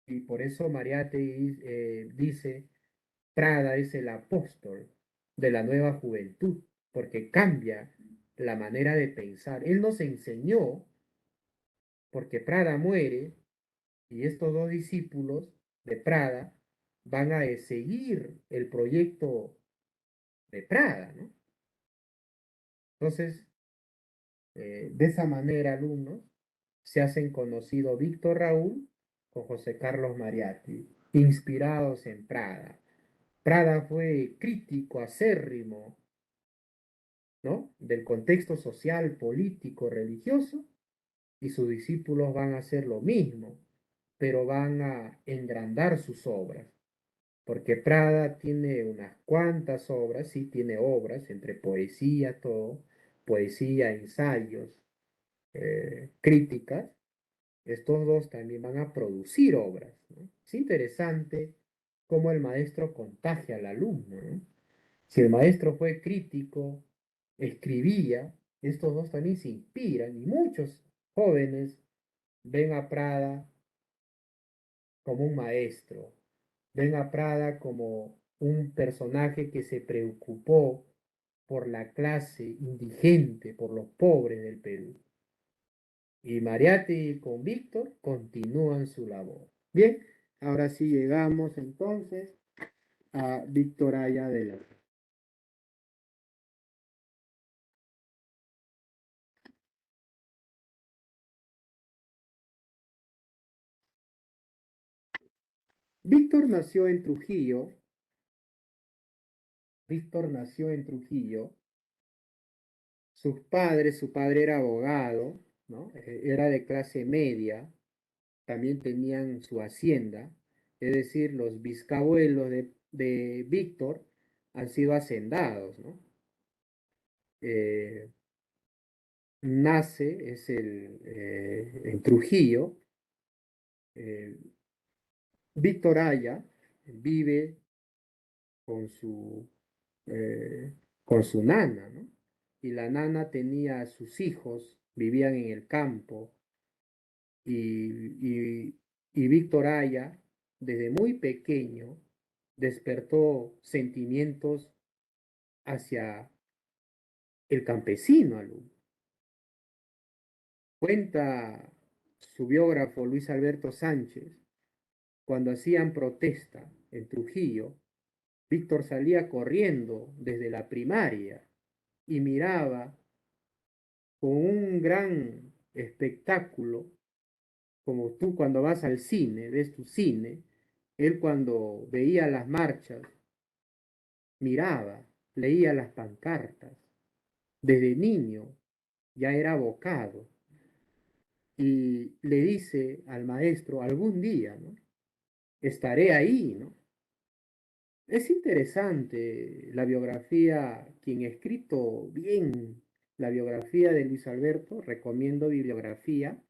y por eso Mariátegui dice, Prada es el apóstol de la nueva juventud, porque cambia la manera de pensar. Él nos enseñó, porque Prada muere y estos dos discípulos de Prada van a seguir el proyecto de Prada, ¿no? Entonces, de esa manera, alumnos, se hacen conocido Víctor Raúl con José Carlos Mariatti, inspirados en Prada. Prada fue crítico acérrimo, ¿no?, del contexto social, político, religioso, y sus discípulos van a hacer lo mismo, pero van a engrandar sus obras, porque Prada tiene unas cuantas obras, sí tiene obras, entre poesía, todo, poesía, ensayos, críticas. Estos dos también van a producir obras, ¿no? Es interesante cómo el maestro contagia al alumno, ¿no? Si el maestro fue crítico, escribía, estos dos también se inspiran y muchos jóvenes ven a Prada como un maestro, ven a Prada como un personaje que se preocupó por la clase indigente, por los pobres del Perú. Y Mariatti con Víctor continúan su labor. Bien, ahora sí llegamos entonces a Víctor Aya de la... Víctor nació en Trujillo. Víctor nació en Trujillo. Su padre era abogado, ¿no? Era de clase media, también tenían su hacienda, es decir, los bisabuelos de Víctor han sido hacendados, ¿no? Eh, nace, en Trujillo. eh, Víctor Aya vive con su, eh, con su nana, ¿no? Y la nana tenía a sus hijos, vivían en el campo, y Víctor Aya, desde muy pequeño, despertó sentimientos hacia el campesino, alumno. Cuenta su biógrafo Luis Alberto Sánchez, cuando hacían protesta en Trujillo, Víctor salía corriendo desde la primaria y miraba con un gran espectáculo, como tú cuando vas al cine, ves tu cine, él cuando veía las marchas, miraba, leía las pancartas. Desde niño ya era abocado y le dice al maestro, algún día, ¿no?, estaré ahí, ¿no? Es interesante la biografía, quien ha escrito bien la biografía de Luis Alberto, recomiendo bibliografía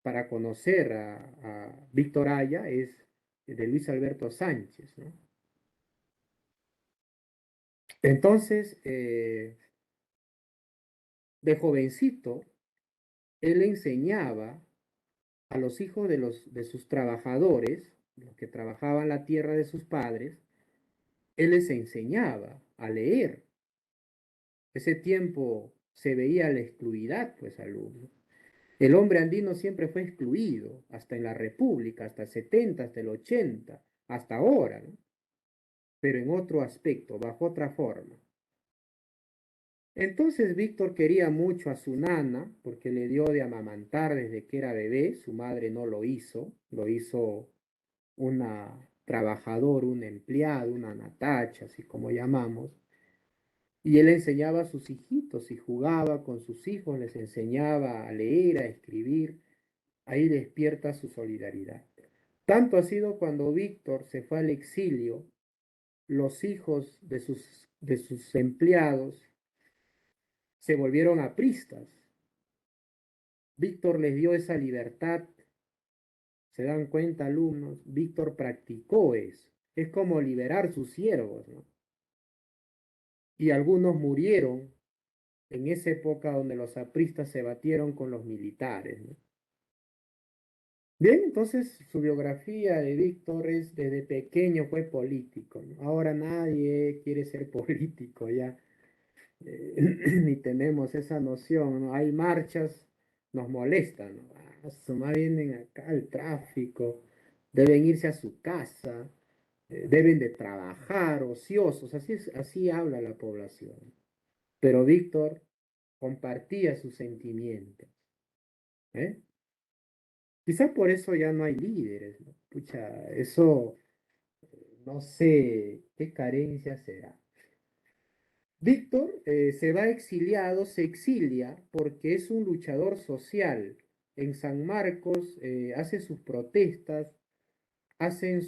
para conocer a Víctor Aya, es de Luis Alberto Sánchez, ¿no? Entonces, de jovencito, él enseñaba a los hijos de sus trabajadores, los que trabajaban la tierra de sus padres, él les enseñaba a leer. Ese tiempo se veía la excluidad, pues, alumnos. El hombre andino siempre fue excluido, hasta en la República, hasta el 70, hasta el 80, hasta ahora, ¿no? Pero en otro aspecto, bajo otra forma. Entonces Víctor quería mucho a su nana, porque le dio de amamantar desde que era bebé, su madre no lo hizo una trabajadora, un empleado, una natacha, así como llamamos, y él enseñaba a sus hijitos y jugaba con sus hijos, les enseñaba a leer, a escribir, ahí despierta su solidaridad. Tanto ha sido cuando Víctor se fue al exilio, los hijos de sus empleados se volvieron apristas. Víctor les dio esa libertad. ¿Se dan cuenta, alumnos? Víctor practicó eso. Es como liberar sus siervos, ¿no? Y algunos murieron en esa época donde los apristas se batieron con los militares, ¿no? Bien, entonces su biografía de Víctor es desde pequeño fue político, ¿no? Ahora nadie quiere ser político ya, ni tenemos esa noción, ¿no? Hay marchas, nos molestan, ¿no? Más vienen acá el tráfico, deben irse a su casa, deben de trabajar, ociosos, así habla la población. pero Víctor compartía sus sentimientos. ¿Eh? Quizás por eso ya no hay líderes, ¿no? Pucha, eso no sé qué carencia será. Víctor se va exiliado, se exilia porque es un luchador social. En San Marcos hace sus protestas, hacen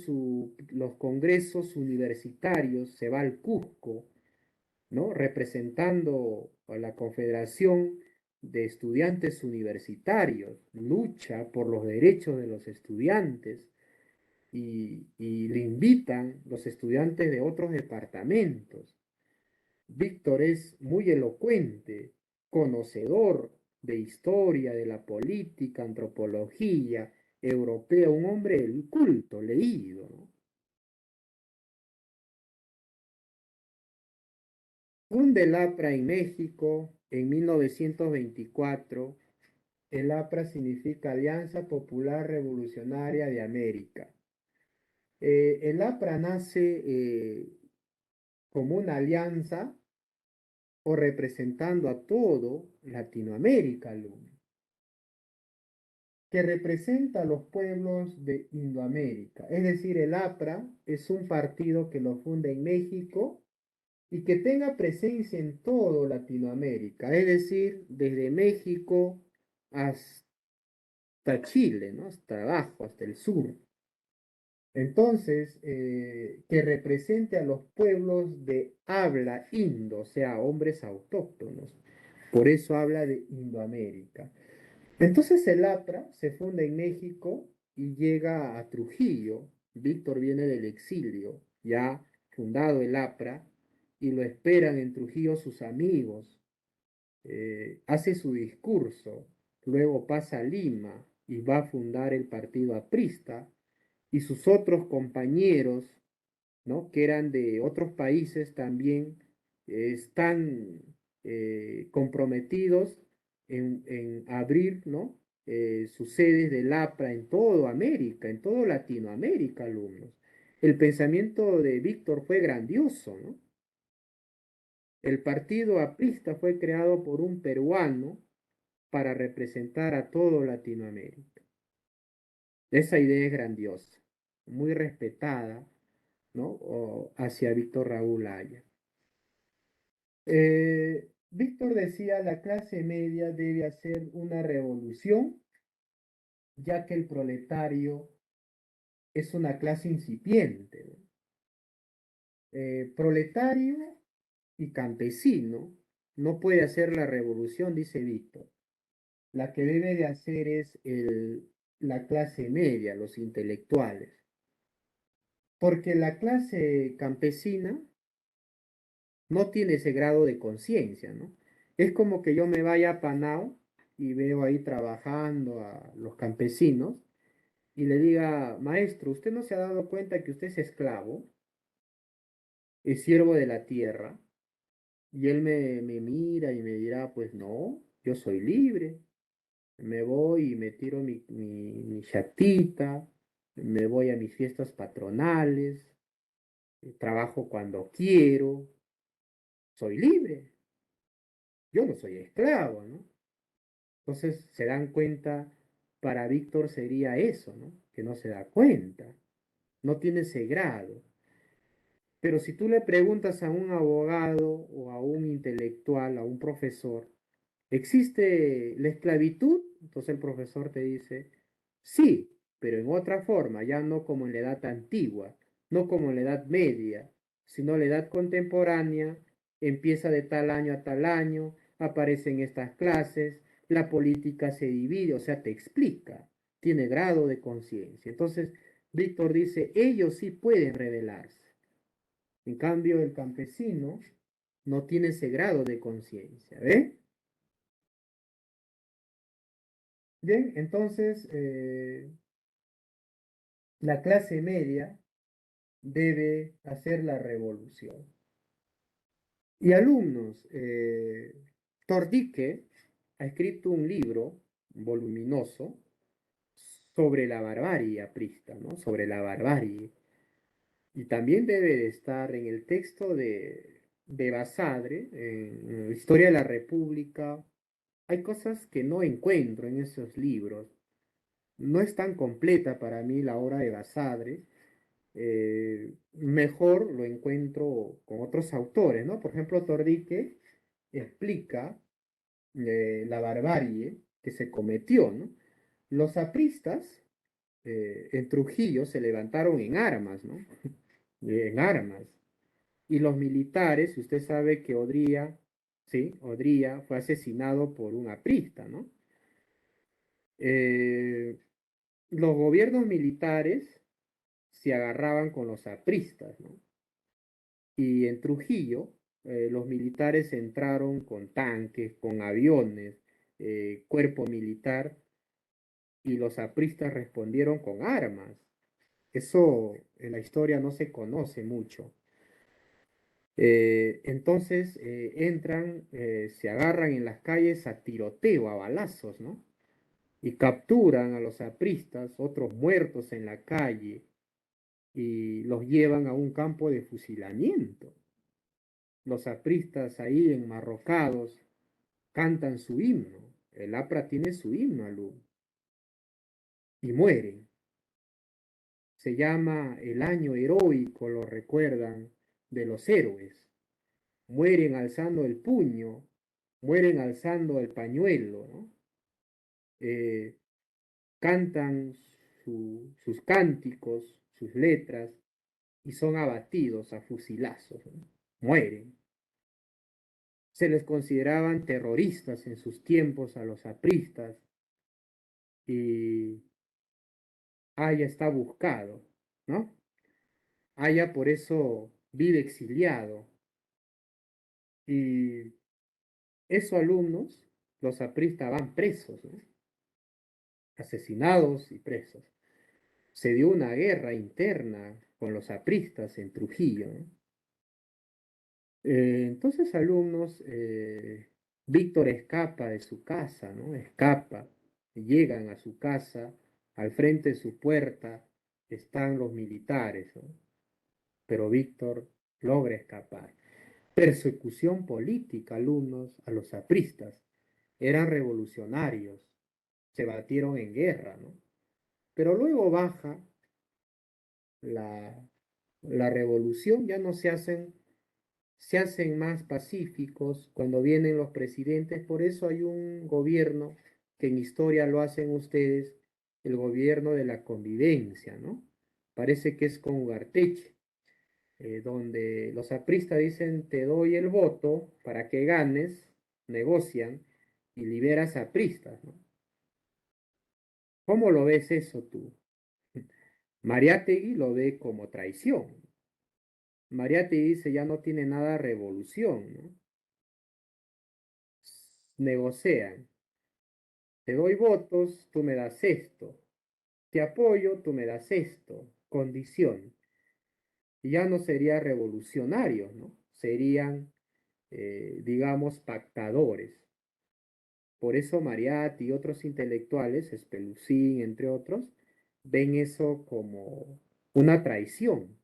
los congresos universitarios, se va al Cusco, ¿no? Representando a la Confederación de Estudiantes Universitarios, lucha por los derechos de los estudiantes y le invitan los estudiantes de otros departamentos. Víctor es muy elocuente, conocedor de historia, de la política, antropología europea, un hombre culto, leído, ¿no? Funda el APRA en México en 1924. El APRA significa Alianza Popular Revolucionaria de América. El APRA nace como una alianza o representando a todo Latinoamérica, que representa a los pueblos de Indoamérica. Es decir, el APRA es un partido que lo funda en México y que tenga presencia en todo Latinoamérica, es decir, desde México hasta Chile, ¿no? Hasta abajo, hasta el sur. Entonces, que represente a los pueblos de habla indo, o sea, hombres autóctonos. Por eso habla de Indoamérica. Entonces el APRA se funda en México y llega a Trujillo. Víctor viene del exilio, ya fundado el APRA, y lo esperan en Trujillo sus amigos. Hace su discurso, luego pasa a Lima y va a fundar el partido aprista, y sus otros compañeros, ¿no? Que eran de otros países también, están comprometidos en abrir, ¿no? Sus sedes del APRA en toda América, en toda Latinoamérica, alumnos. El pensamiento de Víctor fue grandioso, ¿no? El partido aprista fue creado por un peruano para representar a todo Latinoamérica. Esa idea es grandiosa, muy respetada, ¿no? Hacia Víctor Raúl Haya. Víctor decía, la clase media debe hacer una revolución, ya que el proletario es una clase incipiente, ¿no? Proletario y campesino no puede hacer la revolución, dice Víctor. La que debe de hacer es la clase media, los intelectuales. Porque la clase campesina no tiene ese grado de conciencia, ¿no? Es como que yo me vaya a Panao y veo ahí trabajando a los campesinos y le diga, maestro, ¿usted no se ha dado cuenta que usted es esclavo, es siervo de la tierra? Y él me mira y me dirá, pues no, yo soy libre, me voy y me tiro mi chatita, me voy a mis fiestas patronales, trabajo cuando quiero, soy libre, yo no soy esclavo, ¿no? Entonces se dan cuenta, para Víctor sería eso, ¿no? Que no se da cuenta, no tiene ese grado. Pero si tú le preguntas a un abogado o a un intelectual, a un profesor, ¿existe la esclavitud? Entonces el profesor te dice, sí, pero en otra forma, ya no como en la edad antigua, no como en la edad media, sino la edad contemporánea, empieza de tal año a tal año, aparecen estas clases, la política se divide, o sea, te explica, tiene grado de conciencia. Entonces, Víctor dice, ellos sí pueden rebelarse. En cambio, el campesino no tiene ese grado de conciencia, ¿ve? Bien, entonces la clase media debe hacer la revolución. Y alumnos, Tordique ha escrito un libro voluminoso sobre la barbarie aprista, ¿no? Sobre la barbarie. Y también debe de estar en el texto de Basadre, en la Historia de la República, hay cosas que no encuentro en esos libros. No es tan completa para mí la obra de Basadre. Mejor lo encuentro con otros autores, ¿no? Por ejemplo, Torrique explica la barbarie que se cometió, ¿no? Los apristas en Trujillo se levantaron en armas, ¿no? En armas. Y los militares, usted sabe que Odría, ¿sí? Odría fue asesinado por un aprista, ¿no? Eh, los gobiernos militares se agarraban con los apristas, ¿no? Y en Trujillo, los militares entraron con tanques, con aviones, cuerpo militar, y los apristas respondieron con armas. Eso en la historia no se conoce mucho. Entonces entran, se agarran en las calles a tiroteo, a balazos, ¿no? Y capturan a los apristas, otros muertos en la calle, y los llevan a un campo de fusilamiento. Los apristas ahí enmarrocados cantan su himno. El APRA tiene su himno, Alú, y mueren. Se llama el año heroico, lo recuerdan, de los héroes. Mueren alzando el puño, mueren alzando el pañuelo, ¿no? Eh, cantan sus cánticos, sus letras, y son abatidos a fusilazos, ¿no? Mueren. Se les consideraban terroristas en sus tiempos a los apristas, y Aya está buscado, ¿no? Aya por eso vive exiliado, y esos alumnos, los apristas, van presos, ¿no? Asesinados y presos. Se dio una guerra interna con los apristas en Trujillo, ¿no? Entonces, alumnos, Víctor escapa de su casa, ¿no? Escapa, llegan a su casa, al frente de su puerta están los militares, ¿no? Pero Víctor logra escapar. Persecución política, alumnos, a los apristas. Eran revolucionarios, se batieron en guerra, ¿no? Pero luego baja la, la revolución, ya no se hacen más pacíficos cuando vienen los presidentes. Por eso hay un gobierno que en historia lo hacen ustedes, el gobierno de la convivencia, ¿no? Parece que es con Ugarteche, donde los apristas dicen, te doy el voto para que ganes, negocian y liberas a apristas, ¿no? ¿Cómo lo ves eso tú? Mariátegui lo ve como traición. Mariátegui dice, ya no tiene nada revolución, ¿no? Negocian. Te doy votos, tú me das esto. Te apoyo, tú me das esto. Condición. Y ya no serían revolucionarios, ¿no? Serían, digamos, pactadores. Por eso Mariátegui y otros intelectuales, Espelucín, entre otros, ven eso como una traición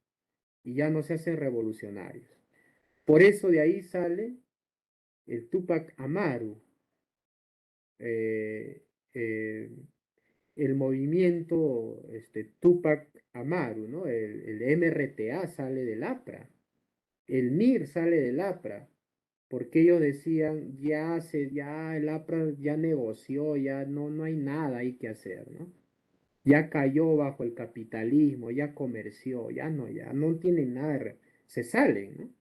y ya no se hacen revolucionarios. Por eso de ahí sale el Tupac Amaru, eh, eh, el movimiento Tupac Amaru, ¿no? El MRTA sale del APRA, el MIR sale del APRA, porque ellos decían, ya el APRA ya negoció, ya no hay nada ahí que hacer, ¿no? Ya cayó bajo el capitalismo, ya comerció, ya no tiene nada, se salen, ¿no?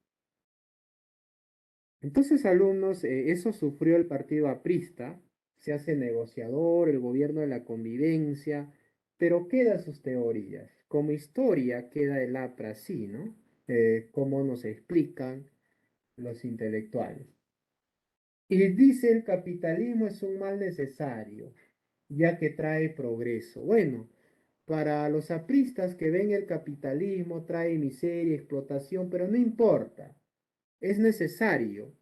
Entonces, alumnos, eso sufrió el partido aprista, se hace negociador, el gobierno de la convivencia, pero quedan sus teorías. Como historia queda el APRA así, ¿no? Cómo nos explican los intelectuales. Y dice el capitalismo es un mal necesario, ya que trae progreso. Bueno, para los apristas que ven el capitalismo trae miseria, explotación, pero no importa, es necesario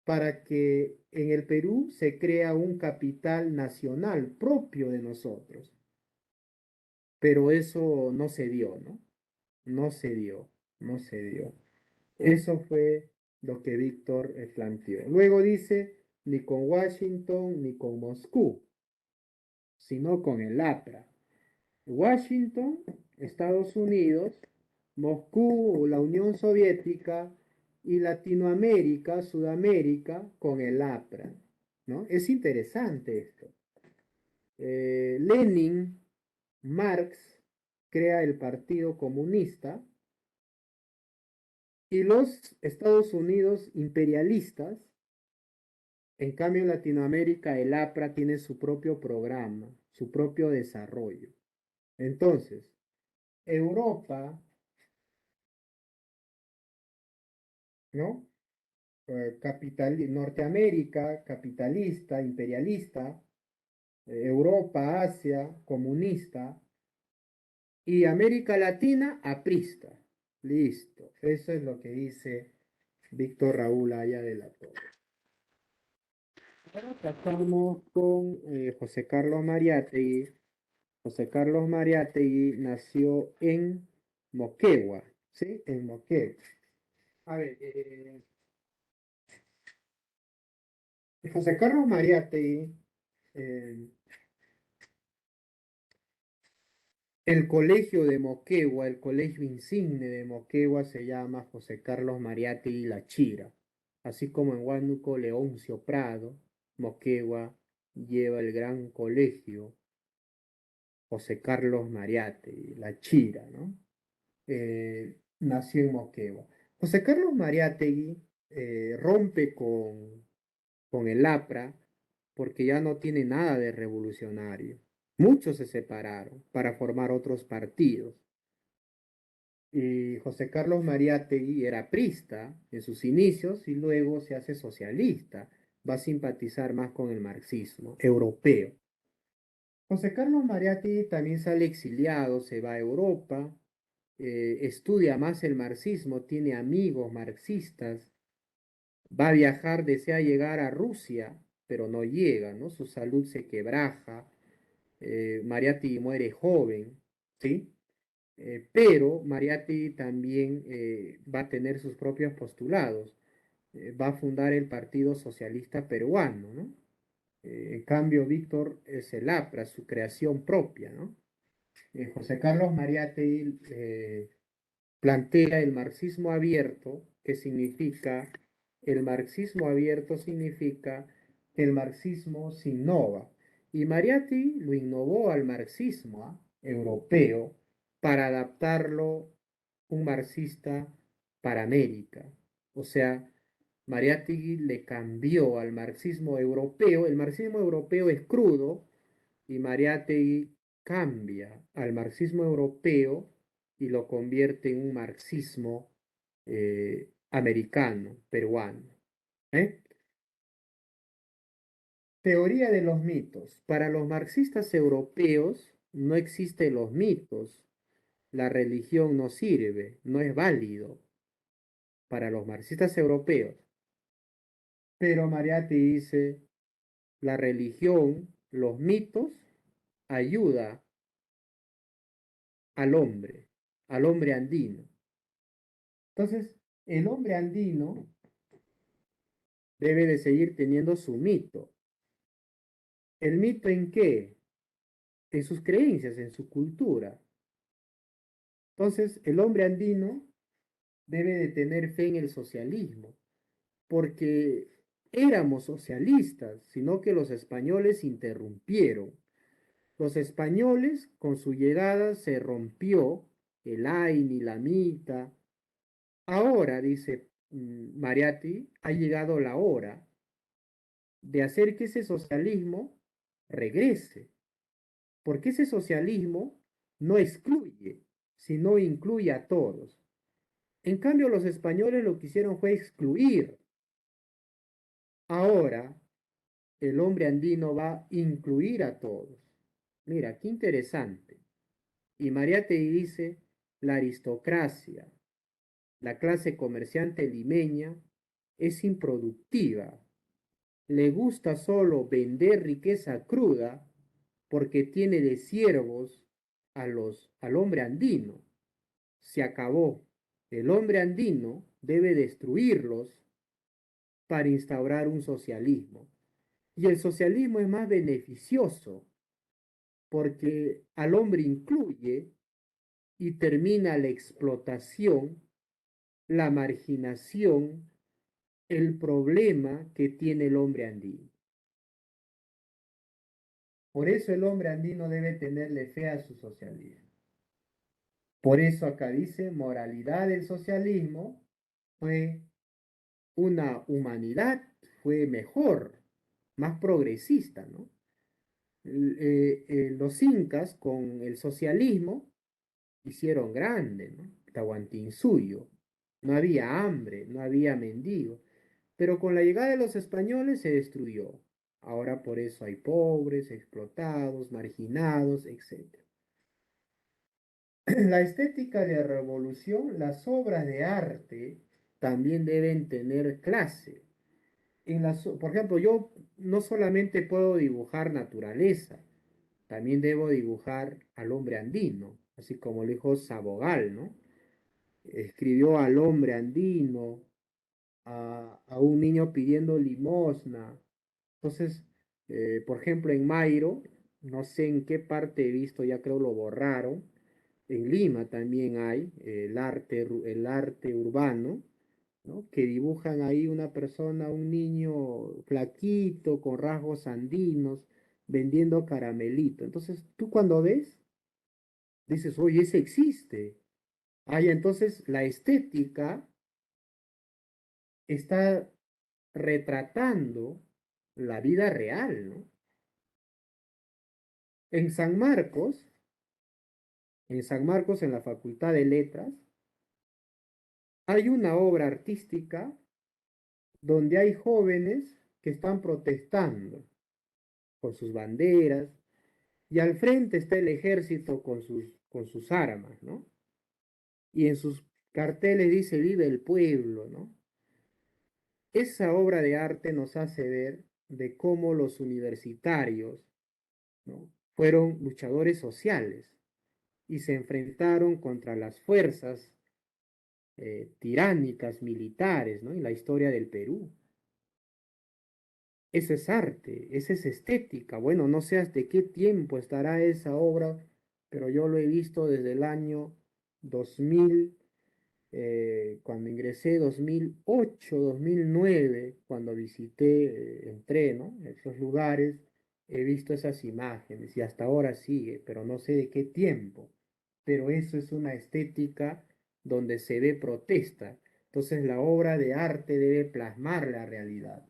para que en el Perú se crea un capital nacional propio de nosotros. Pero eso no se dio, ¿no? No se dio, no se dio. Eso fue lo que Víctor planteó. Luego dice, ni con Washington ni con Moscú, sino con el APRA. Washington, Estados Unidos, Moscú, la Unión Soviética y Latinoamérica, Sudamérica con el APRA, ¿no? Es interesante esto. Lenin, Marx, crea el Partido Comunista y los Estados Unidos imperialistas, en cambio en Latinoamérica el APRA tiene su propio programa, su propio desarrollo. Entonces, Europa, ¿no? Norteamérica, capitalista, imperialista, Europa, Asia, comunista, y América Latina, aprista. Listo. Eso es lo que dice Víctor Raúl Haya de la Torre. Ahora tratamos con José Carlos Mariátegui. José Carlos Mariátegui nació en Moquegua, ¿sí? En Moquegua. A ver, José Carlos Mariátegui, eh, el colegio de Moquegua, el colegio insigne de Moquegua se llama José Carlos Mariátegui La Chira, así como en Huánuco Leoncio Prado, Moquegua lleva el gran colegio José Carlos Mariátegui La Chira, ¿no? Nació en Moquegua. José Carlos Mariátegui rompe con el APRA porque ya no tiene nada de revolucionario. Muchos se separaron para formar otros partidos. Y José Carlos Mariátegui era prista en sus inicios y luego se hace socialista. Va a simpatizar más con el marxismo europeo. José Carlos Mariátegui también sale exiliado, se va a Europa, estudia más el marxismo, tiene amigos marxistas, va a viajar, desea llegar a Rusia, pero no llega, ¿no? Su salud se quebraja, Mariátegui muere joven, ¿sí? Pero Mariátegui también va a tener sus propios postulados, va a fundar el Partido Socialista Peruano, ¿no? En cambio, Víctor es el APRA, su creación propia, ¿no? José Carlos Mariátegui plantea el marxismo abierto, que significa, el marxismo abierto significa que el marxismo se innova. Y Mariátegui lo innovó al marxismo europeo para adaptarlo un marxista para América. O sea, Mariátegui le cambió al marxismo europeo. El marxismo europeo es crudo y Mariátegui cambia al marxismo europeo y lo convierte en un marxismo americano, peruano. ¿eh? Teoría de los mitos. Para los marxistas europeos no existen los mitos. La religión no sirve, no es válido para los marxistas europeos. Pero Mariátegui dice, la religión, los mitos, ayuda al hombre andino. Entonces, el hombre andino debe de seguir teniendo su mito. ¿El mito en qué? En sus creencias, en su cultura. Entonces, el hombre andino debe de tener fe en el socialismo, porque éramos socialistas, sino que los españoles interrumpieron. Los españoles, con su llegada, se rompió el AINI, la MITA. Ahora, dice Mariátegui, ha llegado la hora de hacer que ese socialismo regrese, porque ese socialismo no excluye, sino incluye a todos. En cambio, los españoles lo que hicieron fue excluir. Ahora, el hombre andino va a incluir a todos. Mira, qué interesante. Y Mariátegui dice, la aristocracia, la clase comerciante limeña, es improductiva. Le gusta solo vender riqueza cruda porque tiene de siervos al hombre andino. Se acabó. El hombre andino debe destruirlos para instaurar un socialismo. Y el socialismo es más beneficioso porque al hombre incluye y termina la explotación, la marginación, el problema que tiene el hombre andino. Por eso el hombre andino debe tenerle fe a su socialismo. Por eso acá dice, moralidad del socialismo fue una humanidad, fue mejor, más progresista, ¿no? Los incas con el socialismo hicieron grande, ¿no? Tahuantinsuyo. No había hambre, no había mendigo. Pero con la llegada de los españoles se destruyó. Ahora por eso hay pobres, explotados, marginados, etc. La estética de la revolución, las obras de arte también deben tener clase. Por ejemplo, yo no solamente puedo dibujar naturaleza, también debo dibujar al hombre andino, así como lo dijo Sabogal, ¿no? Escribió al hombre andino, a un niño pidiendo limosna. Entonces, por ejemplo, en Mairo, no sé en qué parte he visto, ya creo lo borraron. En Lima también hay el arte urbano, ¿no? Que dibujan ahí una persona, un niño flaquito, con rasgos andinos, vendiendo caramelito. Entonces, tú cuando ves, dices, oye, ese existe. Ay, entonces la estética está retratando la vida real, ¿no? En San Marcos, en la Facultad de Letras, hay una obra artística donde hay jóvenes que están protestando con sus banderas y al frente está el ejército con sus armas, ¿no? Y en sus carteles dice vive el pueblo, ¿no? Esa obra de arte nos hace ver de cómo los universitarios, ¿no? Fueron luchadores sociales y se enfrentaron contra las fuerzas tiránicas militares, ¿no? En la historia del Perú. Ese es arte, esa es estética. Bueno, no sé hasta qué tiempo estará esa obra, pero yo lo he visto desde el año 2000, cuando ingresé, 2008, 2009, cuando visité, entré, ¿no? Esos lugares, he visto esas imágenes y hasta ahora sigue, pero no sé de qué tiempo. Pero eso es una estética donde se ve protesta. Entonces la obra de arte debe plasmar la realidad.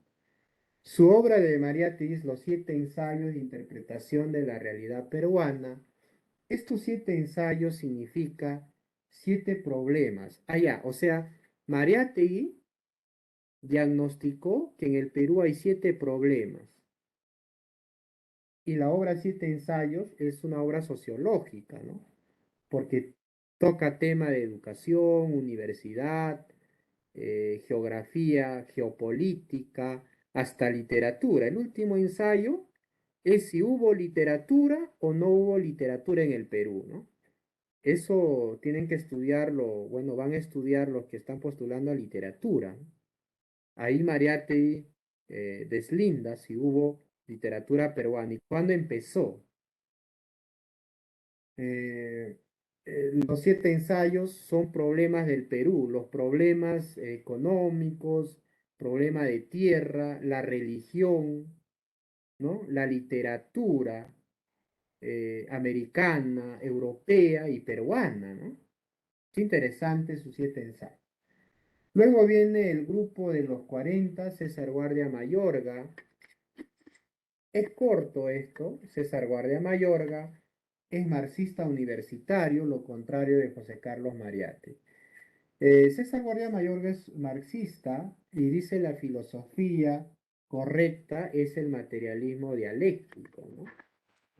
Su obra de Mariátegui, Los siete ensayos de interpretación de la realidad peruana, estos siete ensayos significa siete problemas. O sea, Mariátegui diagnosticó que en el Perú hay siete problemas. Y la obra Siete ensayos es una obra sociológica, ¿no? Porque toca tema de educación, universidad, geografía, geopolítica, hasta literatura. El último ensayo es si hubo literatura o no hubo literatura en el Perú, ¿no? Eso tienen que estudiarlo, bueno, van a estudiar los que están postulando a literatura, ¿no? Ahí Mariátegui deslinda si hubo literatura peruana y cuándo empezó. Eh, los siete ensayos son problemas del Perú, los problemas económicos, problema de tierra, la religión, ¿no? La literatura americana, europea y peruana, ¿no? Es interesante sus siete ensayos. Luego viene el grupo de los 40, César Guardia Mayorga. Es corto esto, César Guardia Mayorga es marxista universitario, lo contrario de José Carlos Mariátegui. César Guardia Mayorga es marxista y dice la filosofía correcta es el materialismo dialéctico, ¿no?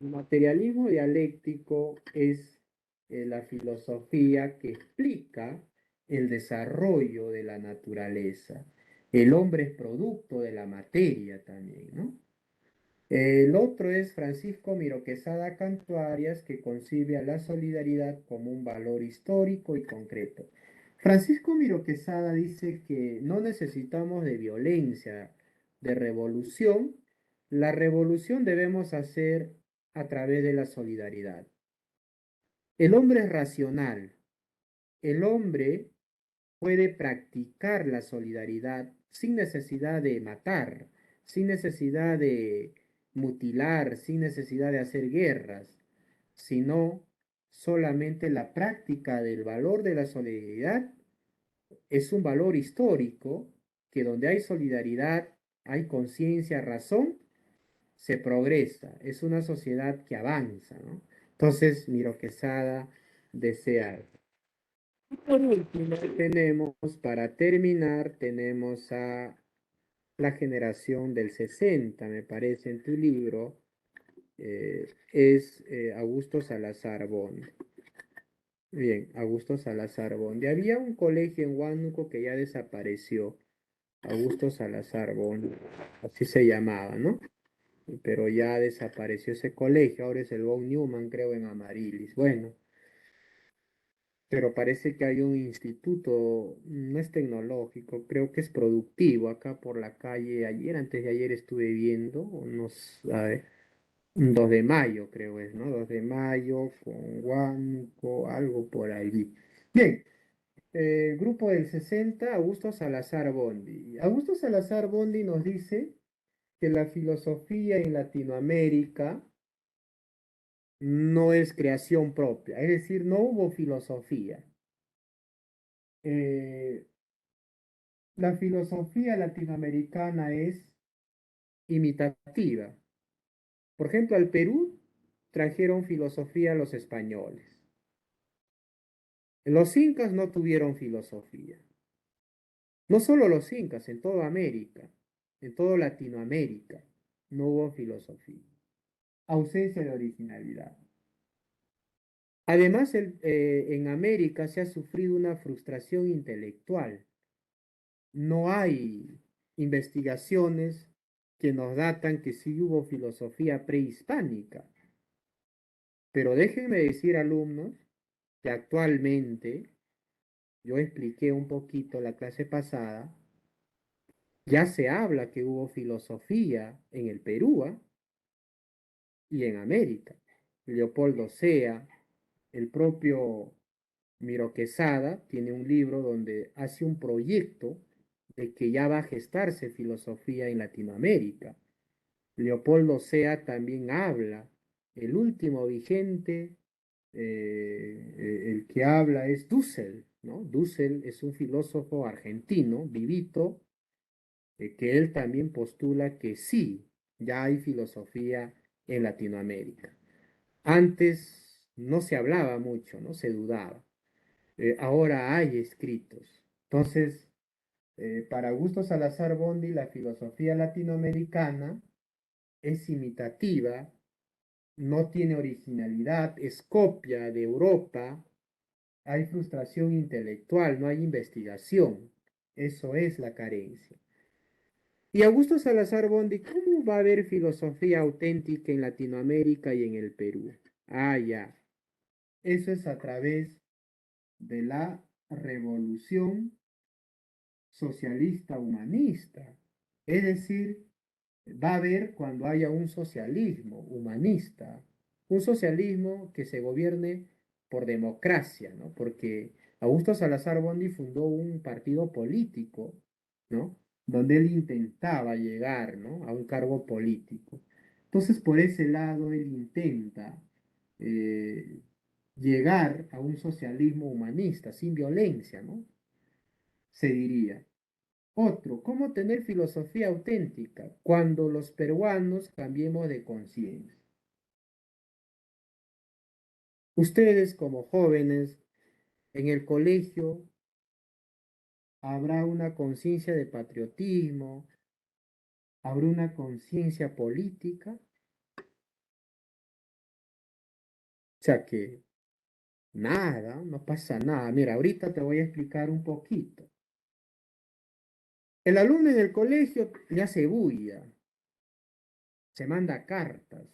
El materialismo dialéctico es la filosofía que explica el desarrollo de la naturaleza. El hombre es producto de la materia también, ¿no? El otro es Francisco Miro Quesada Cantuarias, que concibe a la solidaridad como un valor histórico y concreto. Francisco Miro Quesada dice que no necesitamos de violencia, de revolución. La revolución debemos hacer a través de la solidaridad. El hombre es racional. El hombre puede practicar la solidaridad sin necesidad de matar, sin necesidad de mutilar, sin necesidad de hacer guerras, sino solamente la práctica del valor de la solidaridad es un valor histórico que donde hay solidaridad, hay conciencia, razón, se progresa, es una sociedad que avanza, ¿no? Entonces, Miro Quesada desea. Por último, tenemos, para terminar, tenemos a la generación del 60, me parece, en tu libro, es Augusto Salazar Bondi. Bien, Augusto Salazar Bondi. Había un colegio en Huánuco que ya desapareció, Augusto Salazar Bondi, así se llamaba, ¿no? Pero ya desapareció ese colegio, ahora es el Von Neumann, creo, en Amarilis. Bueno, pero parece que hay un instituto, no es tecnológico, creo que es productivo, acá por la calle, ayer, antes de ayer estuve viendo, unos, a ver, un 2 de mayo creo es, ¿no? 2 de mayo con Huánuco, algo por allí. Bien, grupo del 60, Augusto Salazar Bondi. Augusto Salazar Bondi nos dice que la filosofía en Latinoamérica no es creación propia, es decir, no hubo filosofía. Eh, la filosofía latinoamericana es imitativa. Por ejemplo, al Perú trajeron filosofía los españoles. Los incas no tuvieron filosofía. No solo los incas, en toda América, en toda Latinoamérica, no hubo filosofía. Ausencia de originalidad. Además, en América se ha sufrido una frustración intelectual. No hay investigaciones que nos datan que sí hubo filosofía prehispánica. Pero déjenme decir, alumnos, que actualmente, yo expliqué un poquito la clase pasada, ya se habla que hubo filosofía en el Perú, ¿ah? Y en América. Leopoldo Sea, el propio Miro Quesada, tiene un libro donde hace un proyecto de que ya va a gestarse filosofía en Latinoamérica. Leopoldo Sea también habla. El último vigente, el que habla es Dussel, ¿no? Dussel es un filósofo argentino, vivito, que él también postula que sí, ya hay filosofía en Latinoamérica. Antes no se hablaba mucho, no se dudaba. Ahora hay escritos. Entonces, para Augusto Salazar Bondi, la filosofía latinoamericana es imitativa, no tiene originalidad, es copia de Europa, hay frustración intelectual, no hay investigación. Eso es la carencia. Y Augusto Salazar Bondi, ¿cómo va a haber filosofía auténtica en Latinoamérica y en el Perú? Ah, ya. Eso es a través de la revolución socialista humanista. Es decir, va a haber cuando haya un socialismo humanista, un socialismo que se gobierne por democracia, ¿no? Porque Augusto Salazar Bondi fundó un partido político, ¿no? Donde él intentaba llegar, ¿no? A un cargo político. Entonces, por ese lado, él intenta eh, llegar a un socialismo humanista, sin violencia, ¿no? Se diría. Otro, ¿cómo tener filosofía auténtica cuando los peruanos cambiemos de conciencia? Ustedes como jóvenes en el colegio habrá una conciencia de patriotismo, habrá una conciencia política, o sea que nada, no pasa nada. Mira, ahorita te voy a explicar un poquito. El alumno en el colegio le hace bulla, se manda cartas,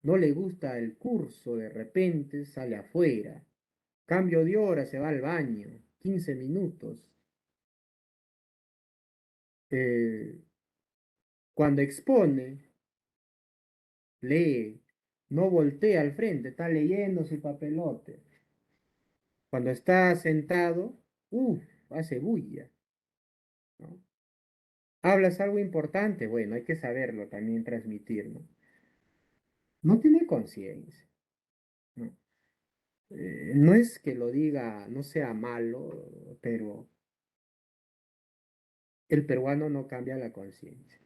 no le gusta el curso, de repente sale afuera. Cambio de hora, se va al baño. 15 minutos. Eh, Cuando expone, lee, no voltea al frente, está leyendo su papelote. Cuando está sentado, hace bulla, ¿no? Hablas algo importante, bueno, hay que saberlo también transmitir, ¿no? No tiene conciencia, ¿no? No es que lo diga, no sea malo, pero el peruano no cambia la conciencia.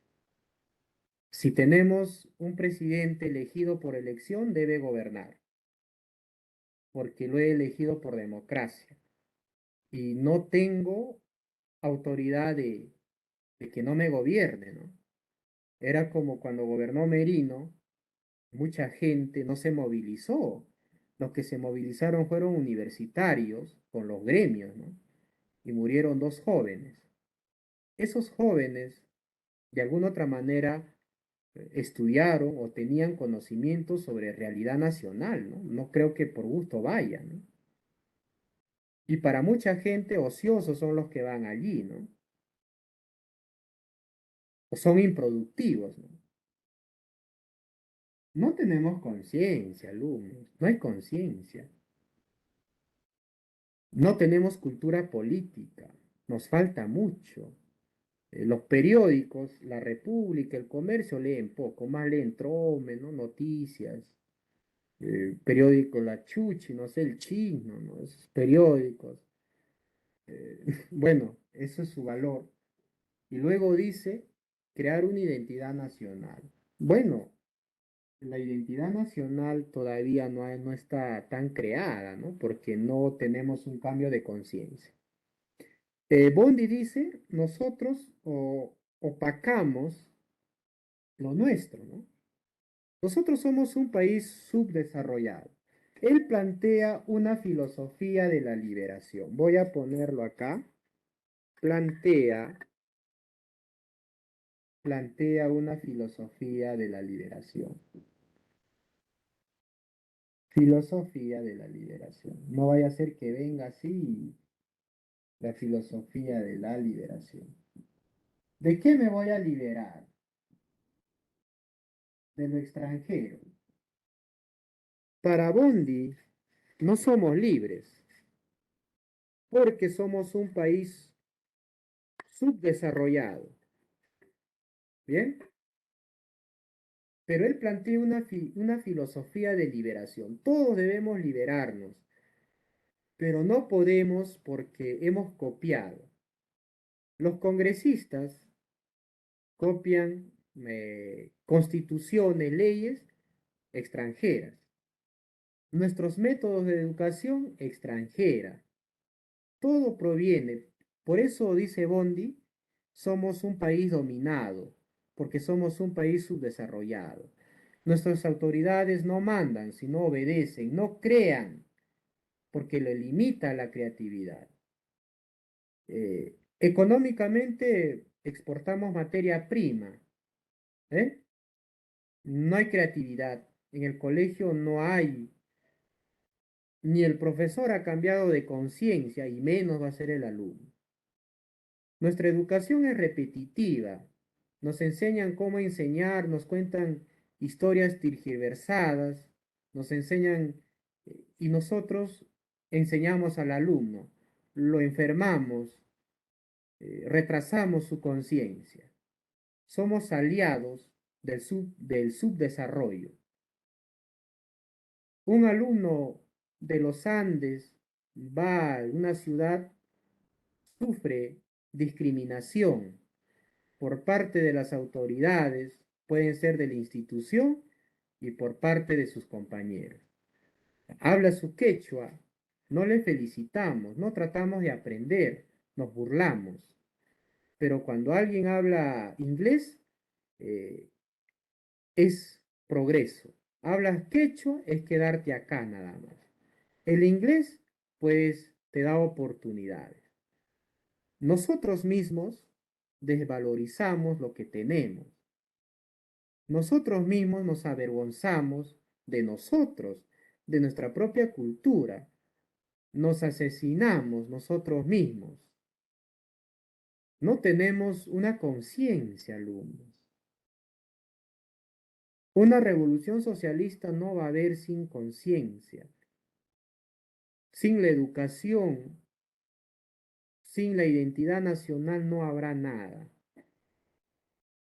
Si tenemos un presidente elegido por elección, debe gobernar, porque lo he elegido por democracia. Y no tengo autoridad de que no me gobierne, ¿no? Era como cuando gobernó Merino, mucha gente no se movilizó. Los que se movilizaron fueron universitarios con los gremios, ¿no? Y murieron 2 jóvenes. Esos jóvenes, de alguna otra manera, estudiaron o tenían conocimientos sobre realidad nacional, ¿no? No creo que por gusto vayan, ¿no? Y para mucha gente ociosos son los que van allí, ¿no? O son improductivos, ¿no? No tenemos conciencia, alumnos, no hay conciencia. No tenemos cultura política, nos falta mucho. Los periódicos, La República, El Comercio leen poco, más leen Trome, ¿no? Noticias, periódico La Chuchi, no sé, El Chino, ¿no? Esos periódicos. Bueno, eso es su valor. Y luego dice crear una identidad nacional. Bueno, la identidad nacional todavía no está tan creada, ¿no? Porque no tenemos un cambio de conciencia. Bondi dice, nosotros opacamos lo nuestro, ¿no? Nosotros somos un país subdesarrollado. Él plantea una filosofía de la liberación. Voy a ponerlo acá. Plantea, plantea una filosofía de la liberación. Filosofía de la liberación. No vaya a ser que venga así la filosofía de la liberación. ¿De qué me voy a liberar? De lo extranjero. Para Bondi, no somos libres, porque somos un país subdesarrollado. ¿Bien? Pero él plantea una filosofía de liberación. Todos debemos liberarnos, pero no podemos porque hemos copiado. Los congresistas copian constituciones, leyes extranjeras. Nuestros métodos de educación extranjera. Todo proviene. Por eso dice Bondi, somos un país dominado, porque somos un país subdesarrollado. Nuestras autoridades no mandan, sino obedecen, no crean, porque le limita la creatividad. Económicamente exportamos materia prima, ¿eh? No hay creatividad. En el colegio no hay, ni el profesor ha cambiado de conciencia y menos va a ser el alumno. Nuestra educación es repetitiva. Nos enseñan cómo enseñar, nos cuentan historias tergiversadas, nos enseñan y nosotros enseñamos al alumno, lo enfermamos, retrasamos su conciencia. Somos aliados del subdesarrollo. Un alumno de los Andes va a una ciudad, sufre discriminación por parte de las autoridades, pueden ser de la institución y por parte de sus compañeros. Habla su quechua, no le felicitamos, no tratamos de aprender, nos burlamos. Pero cuando alguien habla inglés, eh, es progreso. Hablas quechua, es quedarte acá nada más. El inglés, pues, te da oportunidades. Nosotros mismos desvalorizamos lo que tenemos. Nosotros mismos nos avergonzamos de nosotros, de nuestra propia cultura. nos asesinamos nosotros mismos. No tenemos una conciencia, alumnos. Una revolución socialista no va a haber sin conciencia. Sin la educación, sin la identidad nacional no habrá nada.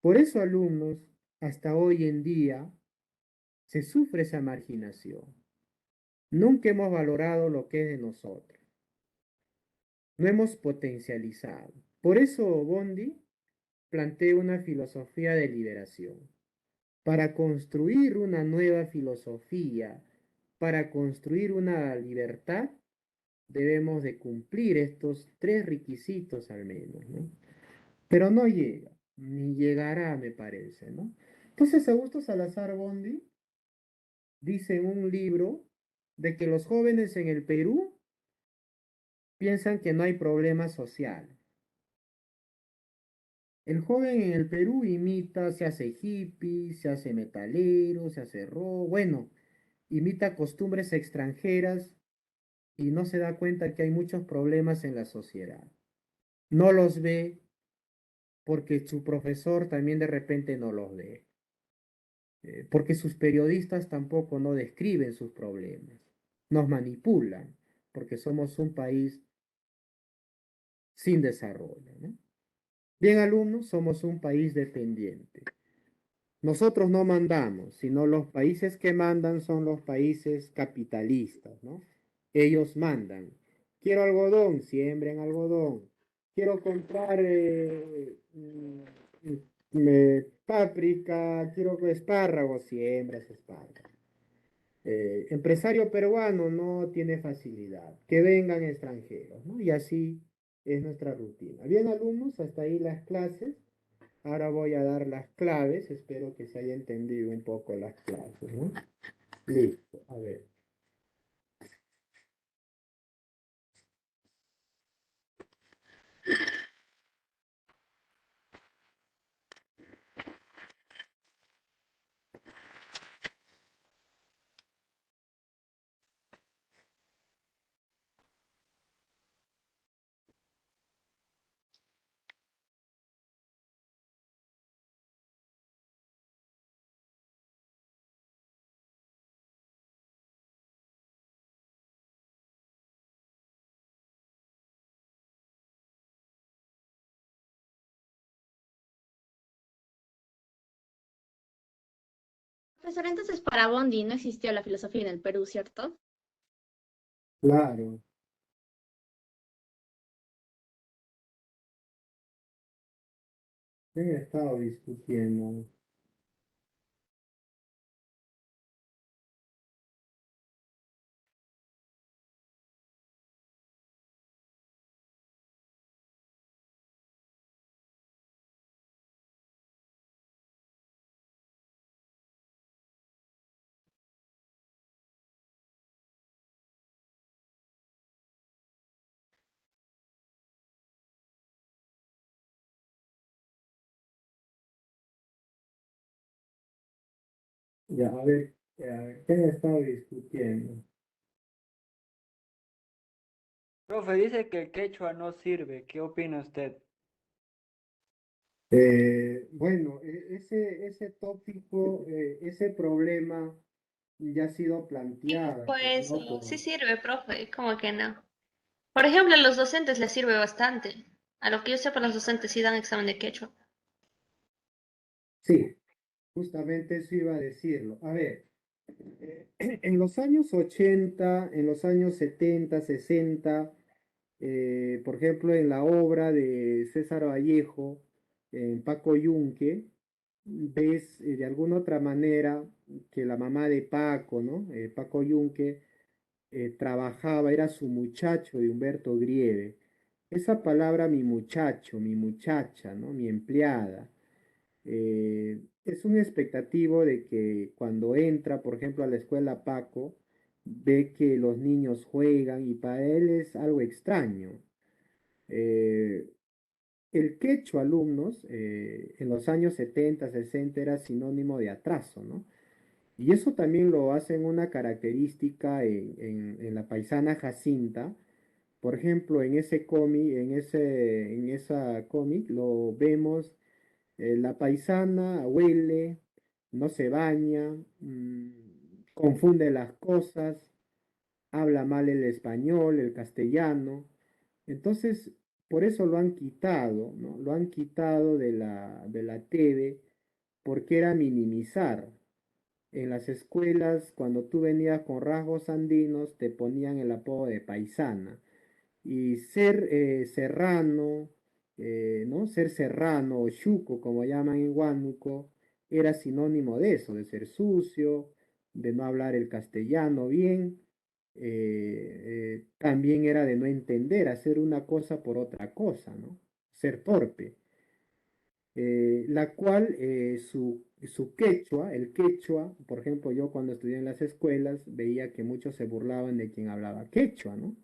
Por eso, alumnos, hasta hoy en día se sufre esa marginación. Nunca hemos valorado lo que es de nosotros. No hemos potencializado. Por eso Bondi plantea una filosofía de liberación. Para construir una nueva filosofía, para construir una libertad, debemos de cumplir estos tres requisitos al menos, ¿no? Pero no llega, ni llegará, me parece, ¿no? Entonces, Augusto Salazar Bondi dice en un libro de que los jóvenes en el Perú piensan que no hay problema social. El joven en el Perú imita, se hace hippie, se hace metalero, se hace rock, bueno, imita costumbres extranjeras y no se da cuenta que hay muchos problemas en la sociedad. No los ve porque su profesor también de repente no los ve. Porque sus periodistas tampoco no describen sus problemas. Nos manipulan porque somos un país sin desarrollo, ¿no? Bien, alumnos, somos un país dependiente. Nosotros no mandamos, sino los países que mandan son los países capitalistas, ¿no? Ellos mandan. Quiero algodón, siembren algodón. Quiero comprar páprica, quiero espárragos, siembras espárragos. Empresario peruano no tiene facilidad. Que vengan extranjeros, ¿no? Y así es nuestra rutina. Bien, alumnos, hasta ahí las clases. Ahora voy a dar las claves. Espero que se haya entendido un poco las clases, ¿no? Listo, a ver. Profesor, entonces para Bondi no existió la filosofía en el Perú, ¿cierto? Claro. ¿Quién ha estado discutiendo? Ya, a ver, ¿quién ha estado discutiendo? Profe, dice que el quechua no sirve. ¿Qué opina usted? Bueno, ese tópico, ese problema ya ha sido planteado, pues, Pues ¿no? sí sirve, profe, ¿cómo que no? Por ejemplo, a los docentes les sirve bastante. A lo que yo sepa, los docentes sí dan examen de quechua. Sí, justamente eso iba a decirlo. A ver, en los años 80, en los años 70, 60, por ejemplo, en la obra de César Vallejo, en Paco Yunque, ves de alguna otra manera que la mamá de Paco, ¿no? Paco Yunque trabajaba, era su muchacho de Humberto Grieve. Esa palabra, mi muchacho, mi muchacha, ¿no? Mi empleada, es un expectativo de que cuando entra, por ejemplo, a la escuela Paco, ve que los niños juegan y para él es algo extraño. Eh, el quechua, alumnos, en los años 70, 60 era sinónimo de atraso, ¿no? Y eso también lo hacen una característica en la paisana Jacinta. Por ejemplo, en ese cómic, en esa cómic lo vemos, la paisana huele, no se baña, confunde las cosas, habla mal el español, el castellano. Entonces, por eso lo han quitado, ¿no? Lo han quitado de la TV porque era minimizar. En las escuelas, cuando tú venías con rasgos andinos, te ponían el apodo de paisana. Y ser serrano, ¿no? Ser serrano o chuco, como llaman en Huánuco, era sinónimo de eso, de ser sucio, de no hablar el castellano bien. También era de no entender, hacer una cosa por otra cosa, ¿no? Ser torpe. La cual su quechua, el quechua, por ejemplo, yo cuando estudié en las escuelas veía que muchos se burlaban de quien hablaba quechua, ¿no?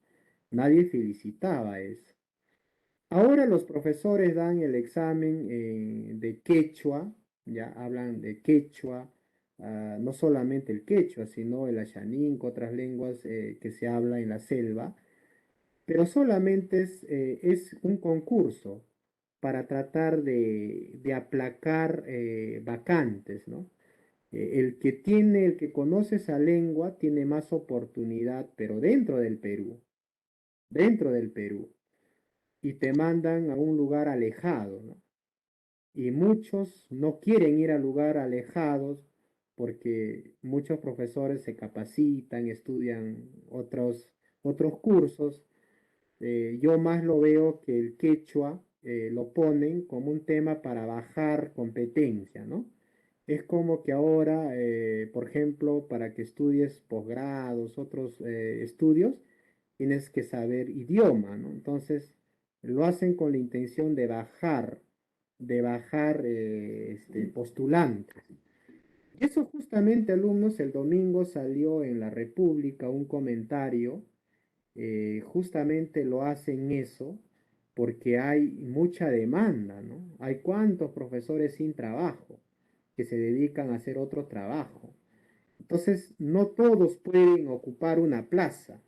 Nadie felicitaba eso. Ahora los profesores dan el examen de quechua, ya hablan de quechua, no solamente el quechua, sino el ayaninco, otras lenguas que se habla en la selva, pero solamente es un concurso para tratar de aplacar vacantes, ¿no? El que conoce esa lengua tiene más oportunidad, pero dentro del Perú, y te mandan a un lugar alejado, ¿no? Y muchos no quieren ir a lugares alejados porque muchos profesores se capacitan, estudian otros cursos. Yo más lo veo que el quechua lo ponen como un tema para bajar competencia, ¿no? Es como que ahora, por ejemplo, para que estudies posgrados, otros estudios, tienes que saber idioma, ¿no? Entonces, lo hacen con la intención de bajar postulantes. Eso justamente, alumnos, el domingo salió en la República un comentario, justamente lo hacen eso porque hay mucha demanda, ¿no? Hay cuantos profesores sin trabajo que se dedican a hacer otro trabajo. Entonces, no todos pueden ocupar una plaza.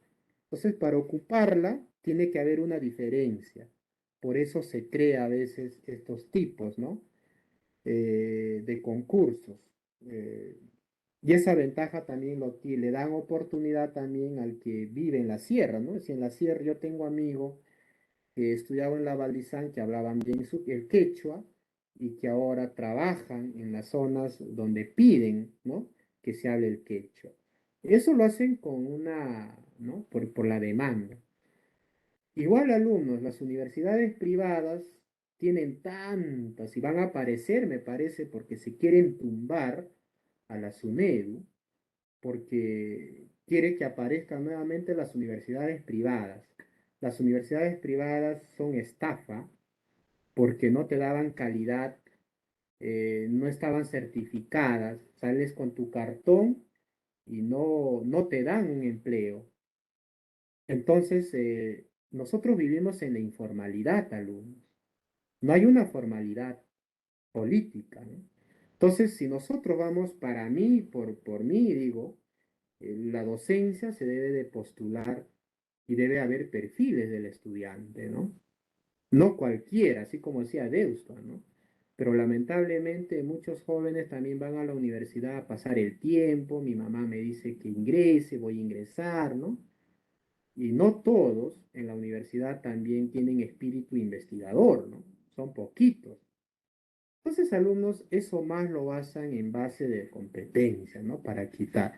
Entonces, para ocuparla, tiene que haber una diferencia. Por eso se crea a veces estos tipos, ¿no? De concursos. Eh, y esa ventaja también le dan oportunidad también al que vive en la sierra, ¿no? Si en la sierra yo tengo amigos que estudiaban en la Valdizán, que hablaban bien el quechua y que ahora trabajan en las zonas donde piden, ¿no? Que se hable el quechua. Eso lo hacen con ¿no? Por la demanda. Igual alumnos, las universidades privadas tienen tantas y van a aparecer, me parece, porque se quieren tumbar a la SUNEDU, porque quiere que aparezcan nuevamente las universidades privadas. Las universidades privadas son estafa porque no te daban calidad, no estaban certificadas, sales con tu cartón y no te dan un empleo. Entonces, nosotros vivimos en la informalidad, alumnos. No hay una formalidad política, ¿no? Entonces, si nosotros vamos, para mí, por mí, digo, la docencia se debe de postular y debe haber perfiles del estudiante, ¿no? No cualquiera, así como decía Deusto, ¿no? Pero lamentablemente muchos jóvenes también van a la universidad a pasar el tiempo, mi mamá me dice que ingrese, voy a ingresar, ¿no? Y no todos en la universidad también tienen espíritu investigador, ¿no? Son poquitos. Entonces, alumnos, eso más lo basan en base de competencia, ¿no? Para quitar.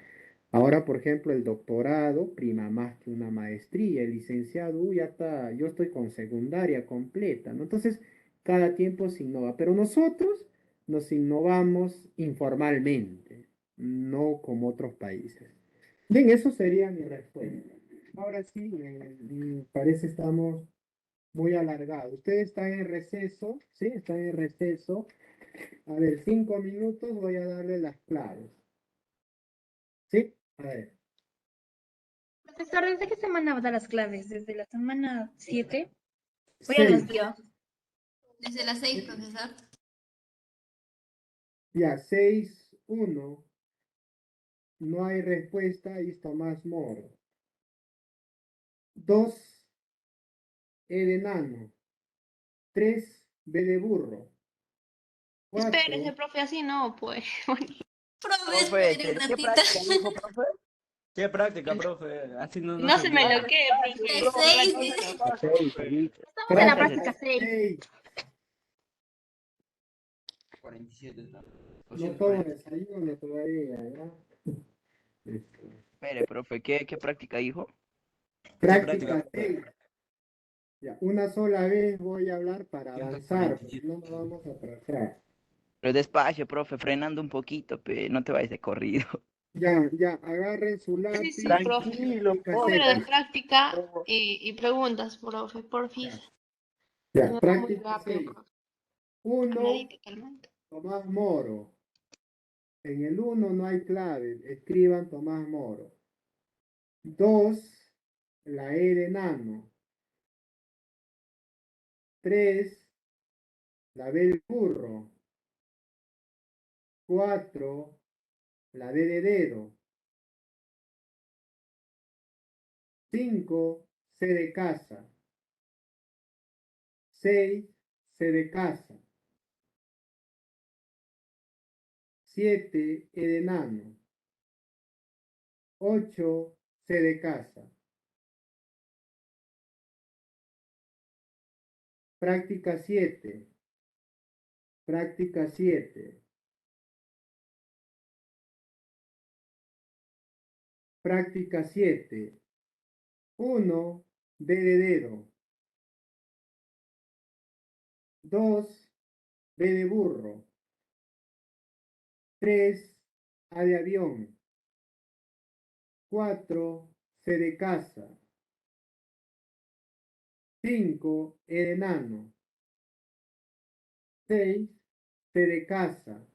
Ahora, por ejemplo, el doctorado prima más que una maestría, el licenciado, ya está, yo estoy con secundaria completa, ¿no? Entonces, cada tiempo se innova, pero nosotros nos innovamos informalmente, no como otros países. Bien, eso sería mi respuesta. Ahora sí, me parece estamos muy alargados. Ustedes están en receso, ¿sí? Están en receso. A ver, 5 minutos voy a darle las claves. ¿Sí? A ver. Profesor, ¿desde qué semana va a dar las claves? ¿Desde la semana 7? Voy a las 6. dio. Desde las 6, profesor. Ya, 6, 1. no hay respuesta, y es Tomás Moro. 2, E de nano. 3, B de burro. 4, Espérese, profe, así no, pues. Profe, Profe, espere, ¿qué repita. práctica dijo, profe? ¿Qué práctica, profe? Así no No se se me entiende. lo que, profe. De Profe, seis. no se la pase, profe. Estamos en la práctica práctica 6. 6. 47 está. No 240. tomo desayuno todavía, ¿ya? Espere, profe, ¿qué práctica dijo? Práctica práctica? 6. Ya, una sola vez voy a hablar para avanzar, 147. no nos vamos a atrasar. Pero despacio, profe, frenando un poquito, no te vayas de corrido. Ya, agarren su lápiz. Sí, profe. Tranquilo, práctica Número seis. de práctica y preguntas, profe, porfis. Ya, No muy práctica rápido, 6. profe. 1, Calmadito, calmadito. Tomás Moro. En el 1 no hay clave, escriban Tomás Moro. 2, la E de nano. 3, la B de burro. 4, la D de dedo. 5, C de casa. 6, C de casa. 7, E de nano. 8, C de casa. Práctica 7. Práctica 7. Práctica 7. 1, D de dedo. 2, B de burro. 3, A de avión. 4, C de casa. 5, E de nano. 6, C de casa.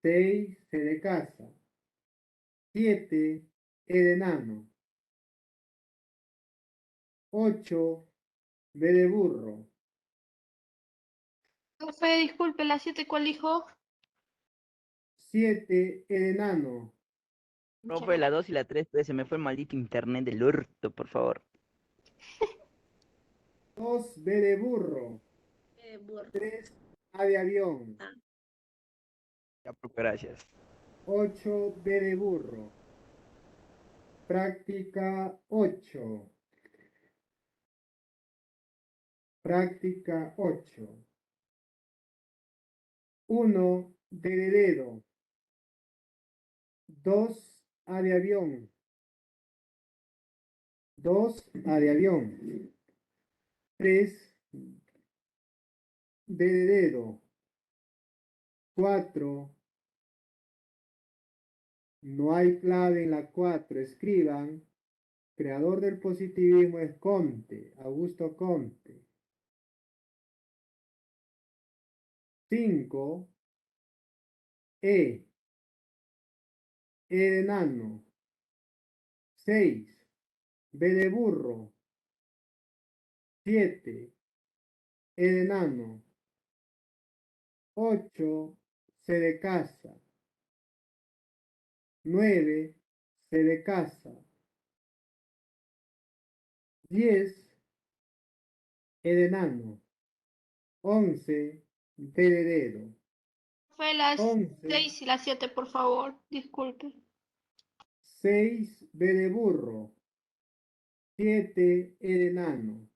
6, C de casa. 7, E de nano. 8, B de burro. Profe, disculpe, la 7, ¿cuál dijo? 7, E de nano. Profe, la 2 y la 3, pues se me fue el maldito internet del orto, por favor. 2, B de burro. 3, A de avión. Ya, profe, gracias. 8, B de burro. Práctica 8. Práctica 8. 1, D de dedo. 2, A de avión. 2, A de avión. 3, D de dedo. 4, no hay clave en la 4. Escriban, creador del positivismo es Comte, Augusto Comte. 5, E de nano. 6, B de burro. 7, E de nano. 8, C de casa. 9, C de casa. 10, E de nano. 11, D de dedo. Profe, las 11, 6 y la 7, por favor. Disculpe. 6, B de burro. 7, E de nano.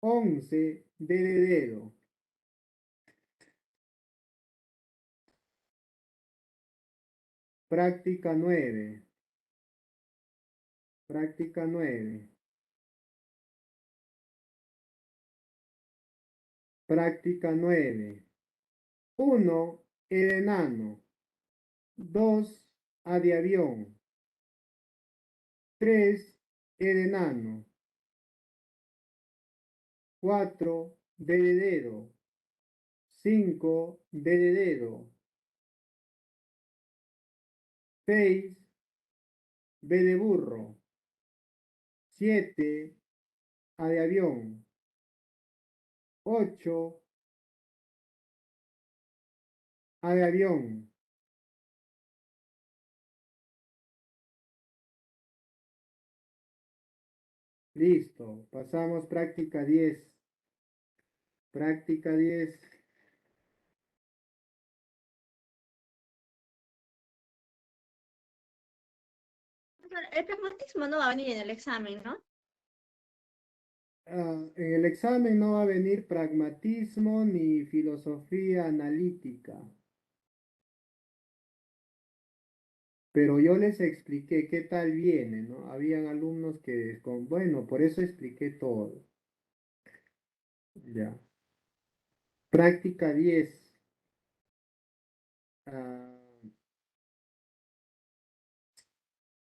11, D de dedo. Práctica 9. Práctica 9. Práctica 9. 1, E de nano. 2, A de avión. 3, E de nano. 4, D de dedo. 5, D de dedo. 6, B de burro. 7, A de avión. 8, A de avión. Listo, pasamos práctica 10. Práctica 10. El pragmatismo no va a venir en el examen, ¿no? En el examen no va a venir pragmatismo ni filosofía analítica. Pero yo les expliqué qué tal viene, ¿no? Habían alumnos que, bueno, por eso expliqué todo. Ya. Práctica 10. Ah,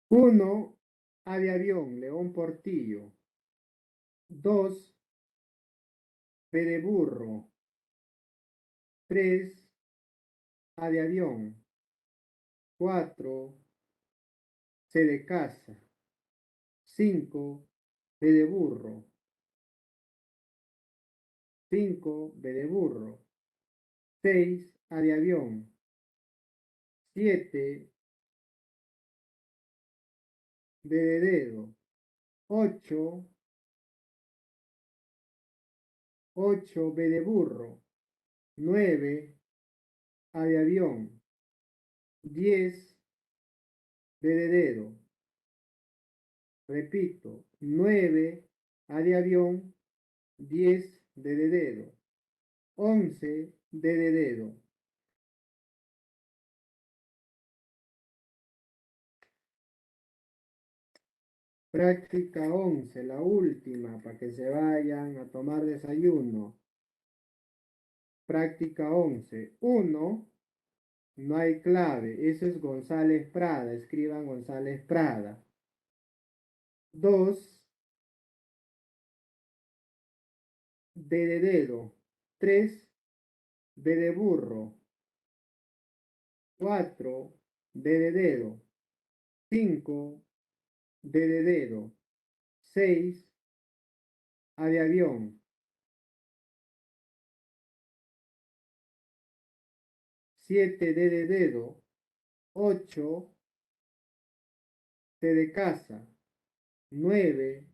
1. A de avión, León Portillo. 2. B de burro. 3. A de avión. 4. C de casa. 5. B de burro. 5. B de burro. 6. A de avión. 7. D de dedo. 8. 8. B de burro. 9. A de avión. 10. D de dedo. Repito. 9. A de avión. 10. D de dedo. 11. D de dedo. Práctica 11, la última, para que se vayan a tomar desayuno. Práctica 11. 1. No hay clave. Eso es González Prada. Escriban González Prada. 2. D de dedo. 3. B de burro. 4. D de dedo. 5. D de dedo. 6. A de avión. 7. D de dedo. 8. C de casa. 9.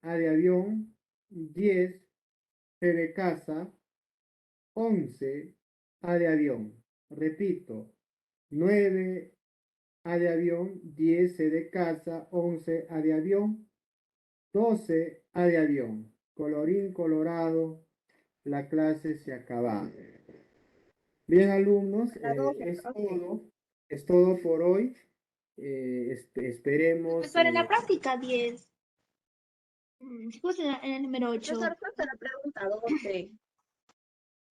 A de avión. 10. C de casa. 11. A de avión. Repito. 9. A de avión. 10. C de casa. 11. A de avión. 12. A de avión. Colorín colorado. La clase se acaba. Bien, alumnos, es todo por hoy. Esperemos. Profesor, en la práctica 10, justo en el número 8. Profesor, falta la pregunta 12.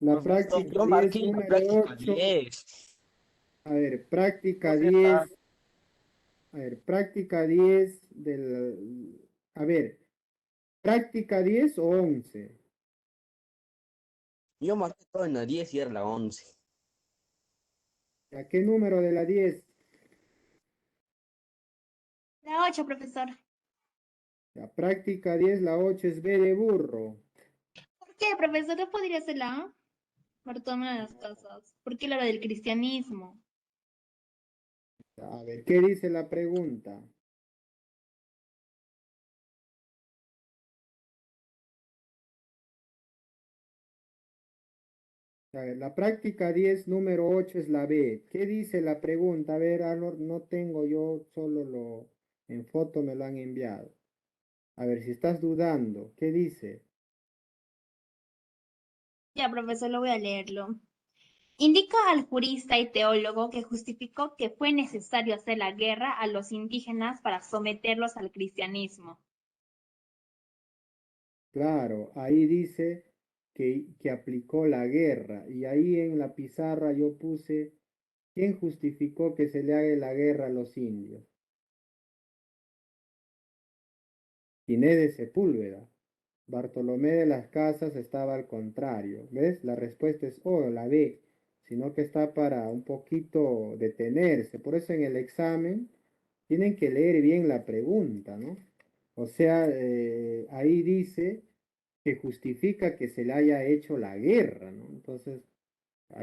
La Profesor, práctica yo 10, marqué la número práctica 8. 10. A ver, práctica ¿Qué 10. tal? A ver, práctica 10 del. A ver, práctica 10 o 11. Yo marqué todo en la 10 y era la 11. ¿A qué número de la 10? La 8, profesor. La práctica 10, la 8 es B de burro. ¿Por qué, profesor? ¿No podría ser la A? Por toma de las casas. ¿Por qué la del cristianismo? A ver, ¿qué dice la pregunta? A ver, la práctica 10, número 8 es la B. ¿Qué dice la pregunta? A ver, Arnold, no tengo yo, solo en foto me lo han enviado. A ver, si estás dudando, ¿qué dice? Ya, profesor, lo voy a leerlo. Indica al jurista y teólogo que justificó que fue necesario hacer la guerra a los indígenas para someterlos al cristianismo. Claro, ahí dice que aplicó la guerra. Y ahí en la pizarra yo puse, ¿quién justificó que se le haga la guerra a los indios? Ginés de Sepúlveda. Bartolomé de las Casas estaba al contrario. ¿Ves? La respuesta es O, la B, sino que está para un poquito detenerse. Por eso en el examen tienen que leer bien la pregunta, ¿no? O sea, ahí dice que justifica que se le haya hecho la guerra, ¿no? Entonces,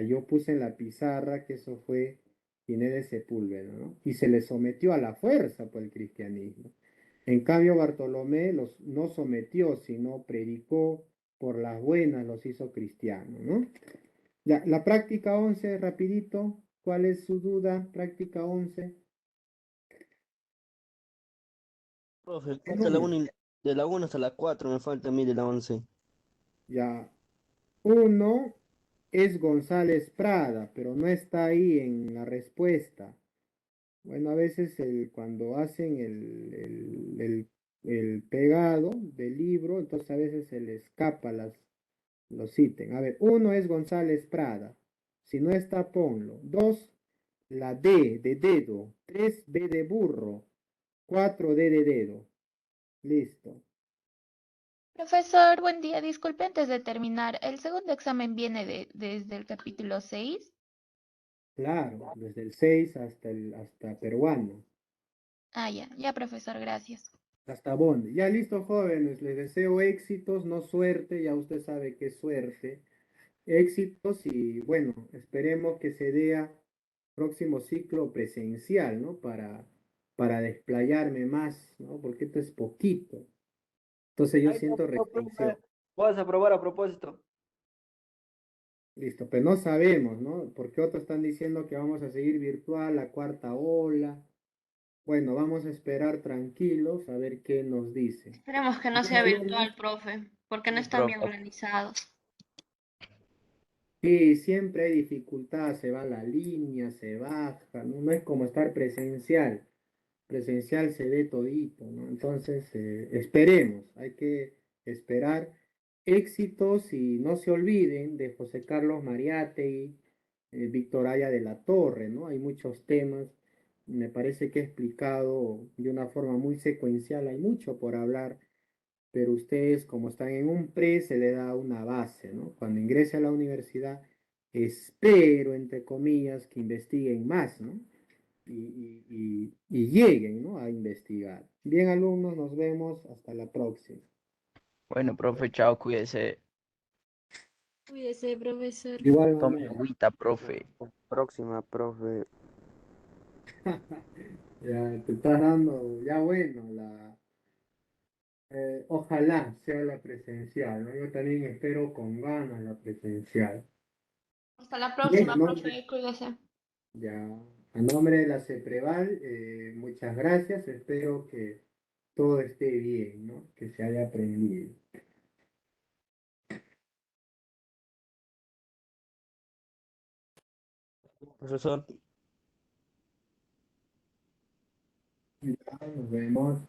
Yo puse en la pizarra que eso fue Ginés de Sepúlveda, ¿no? Y se le sometió a la fuerza por el cristianismo. En cambio, Bartolomé los no sometió, sino predicó por las buenas, los hizo cristianos, ¿no? Ya, la práctica 11 rapidito. ¿Cuál es su duda? Práctica 11. Profe, ¿Qué hasta la número? 1 de la 1 hasta la 4 me falta a mí de la 11. Ya, uno es González Prada, pero no está ahí en la respuesta. Bueno, a veces cuando hacen el pegado del libro, entonces a veces se le escapa los ítems. A ver, uno es González Prada. Si no está, ponlo. Dos, la D de dedo. Tres, B de burro. Cuatro, D de dedo. Listo. Profesor, buen día. Disculpe antes de terminar. ¿El segundo examen viene desde el capítulo 6? Claro, desde el 6 hasta peruano. Ah, ya, profesor, gracias. Hasta Bond. Ya listo, jóvenes. Les deseo éxitos, no suerte. Ya usted sabe qué es suerte. Éxitos y bueno, esperemos que se dé próximo ciclo presencial, ¿no? Para desplayarme más, ¿no? Porque esto es poquito. Entonces yo Ay, no, siento no, restricción. profe. Vas a probar a propósito. Listo, pero no sabemos, ¿no? Porque otros están diciendo que vamos a seguir virtual, la cuarta ola. Bueno, vamos a esperar tranquilos a ver qué nos dice. Esperemos que no Bien, sea alumnos. virtual, profe, porque no Sí, están bien profe. organizados. Sí, siempre hay dificultad, se va la línea, se baja, ¿no? No es como estar presencial. Presencial se ve todito, ¿no? Entonces, esperemos, hay que esperar éxitos y no se olviden de José Carlos Mariátegui, Víctor Aya de la Torre, ¿no? Hay muchos temas, me parece que he explicado de una forma muy secuencial, hay mucho por hablar, pero ustedes como están en un pre se le da una base, ¿no? Cuando ingrese a la universidad, espero, entre comillas, que investiguen más, ¿no? Y lleguen, ¿no? A investigar. Bien, alumnos, nos vemos. Hasta la próxima. Bueno, profe, chao, cuídese. Cuídese, profesor. De igual Tome manera. agüita, profe. Próxima, profe. Ya te estás dando, ya bueno, ojalá sea la presencial, ¿no? Yo también espero con ganas la presencial. Hasta la Bien, próxima, profe, cuídese. ya, a nombre de la CEPREVAL, muchas gracias. Espero que todo esté bien, ¿no? Que se haya aprendido. Profesor. Ya, nos vemos.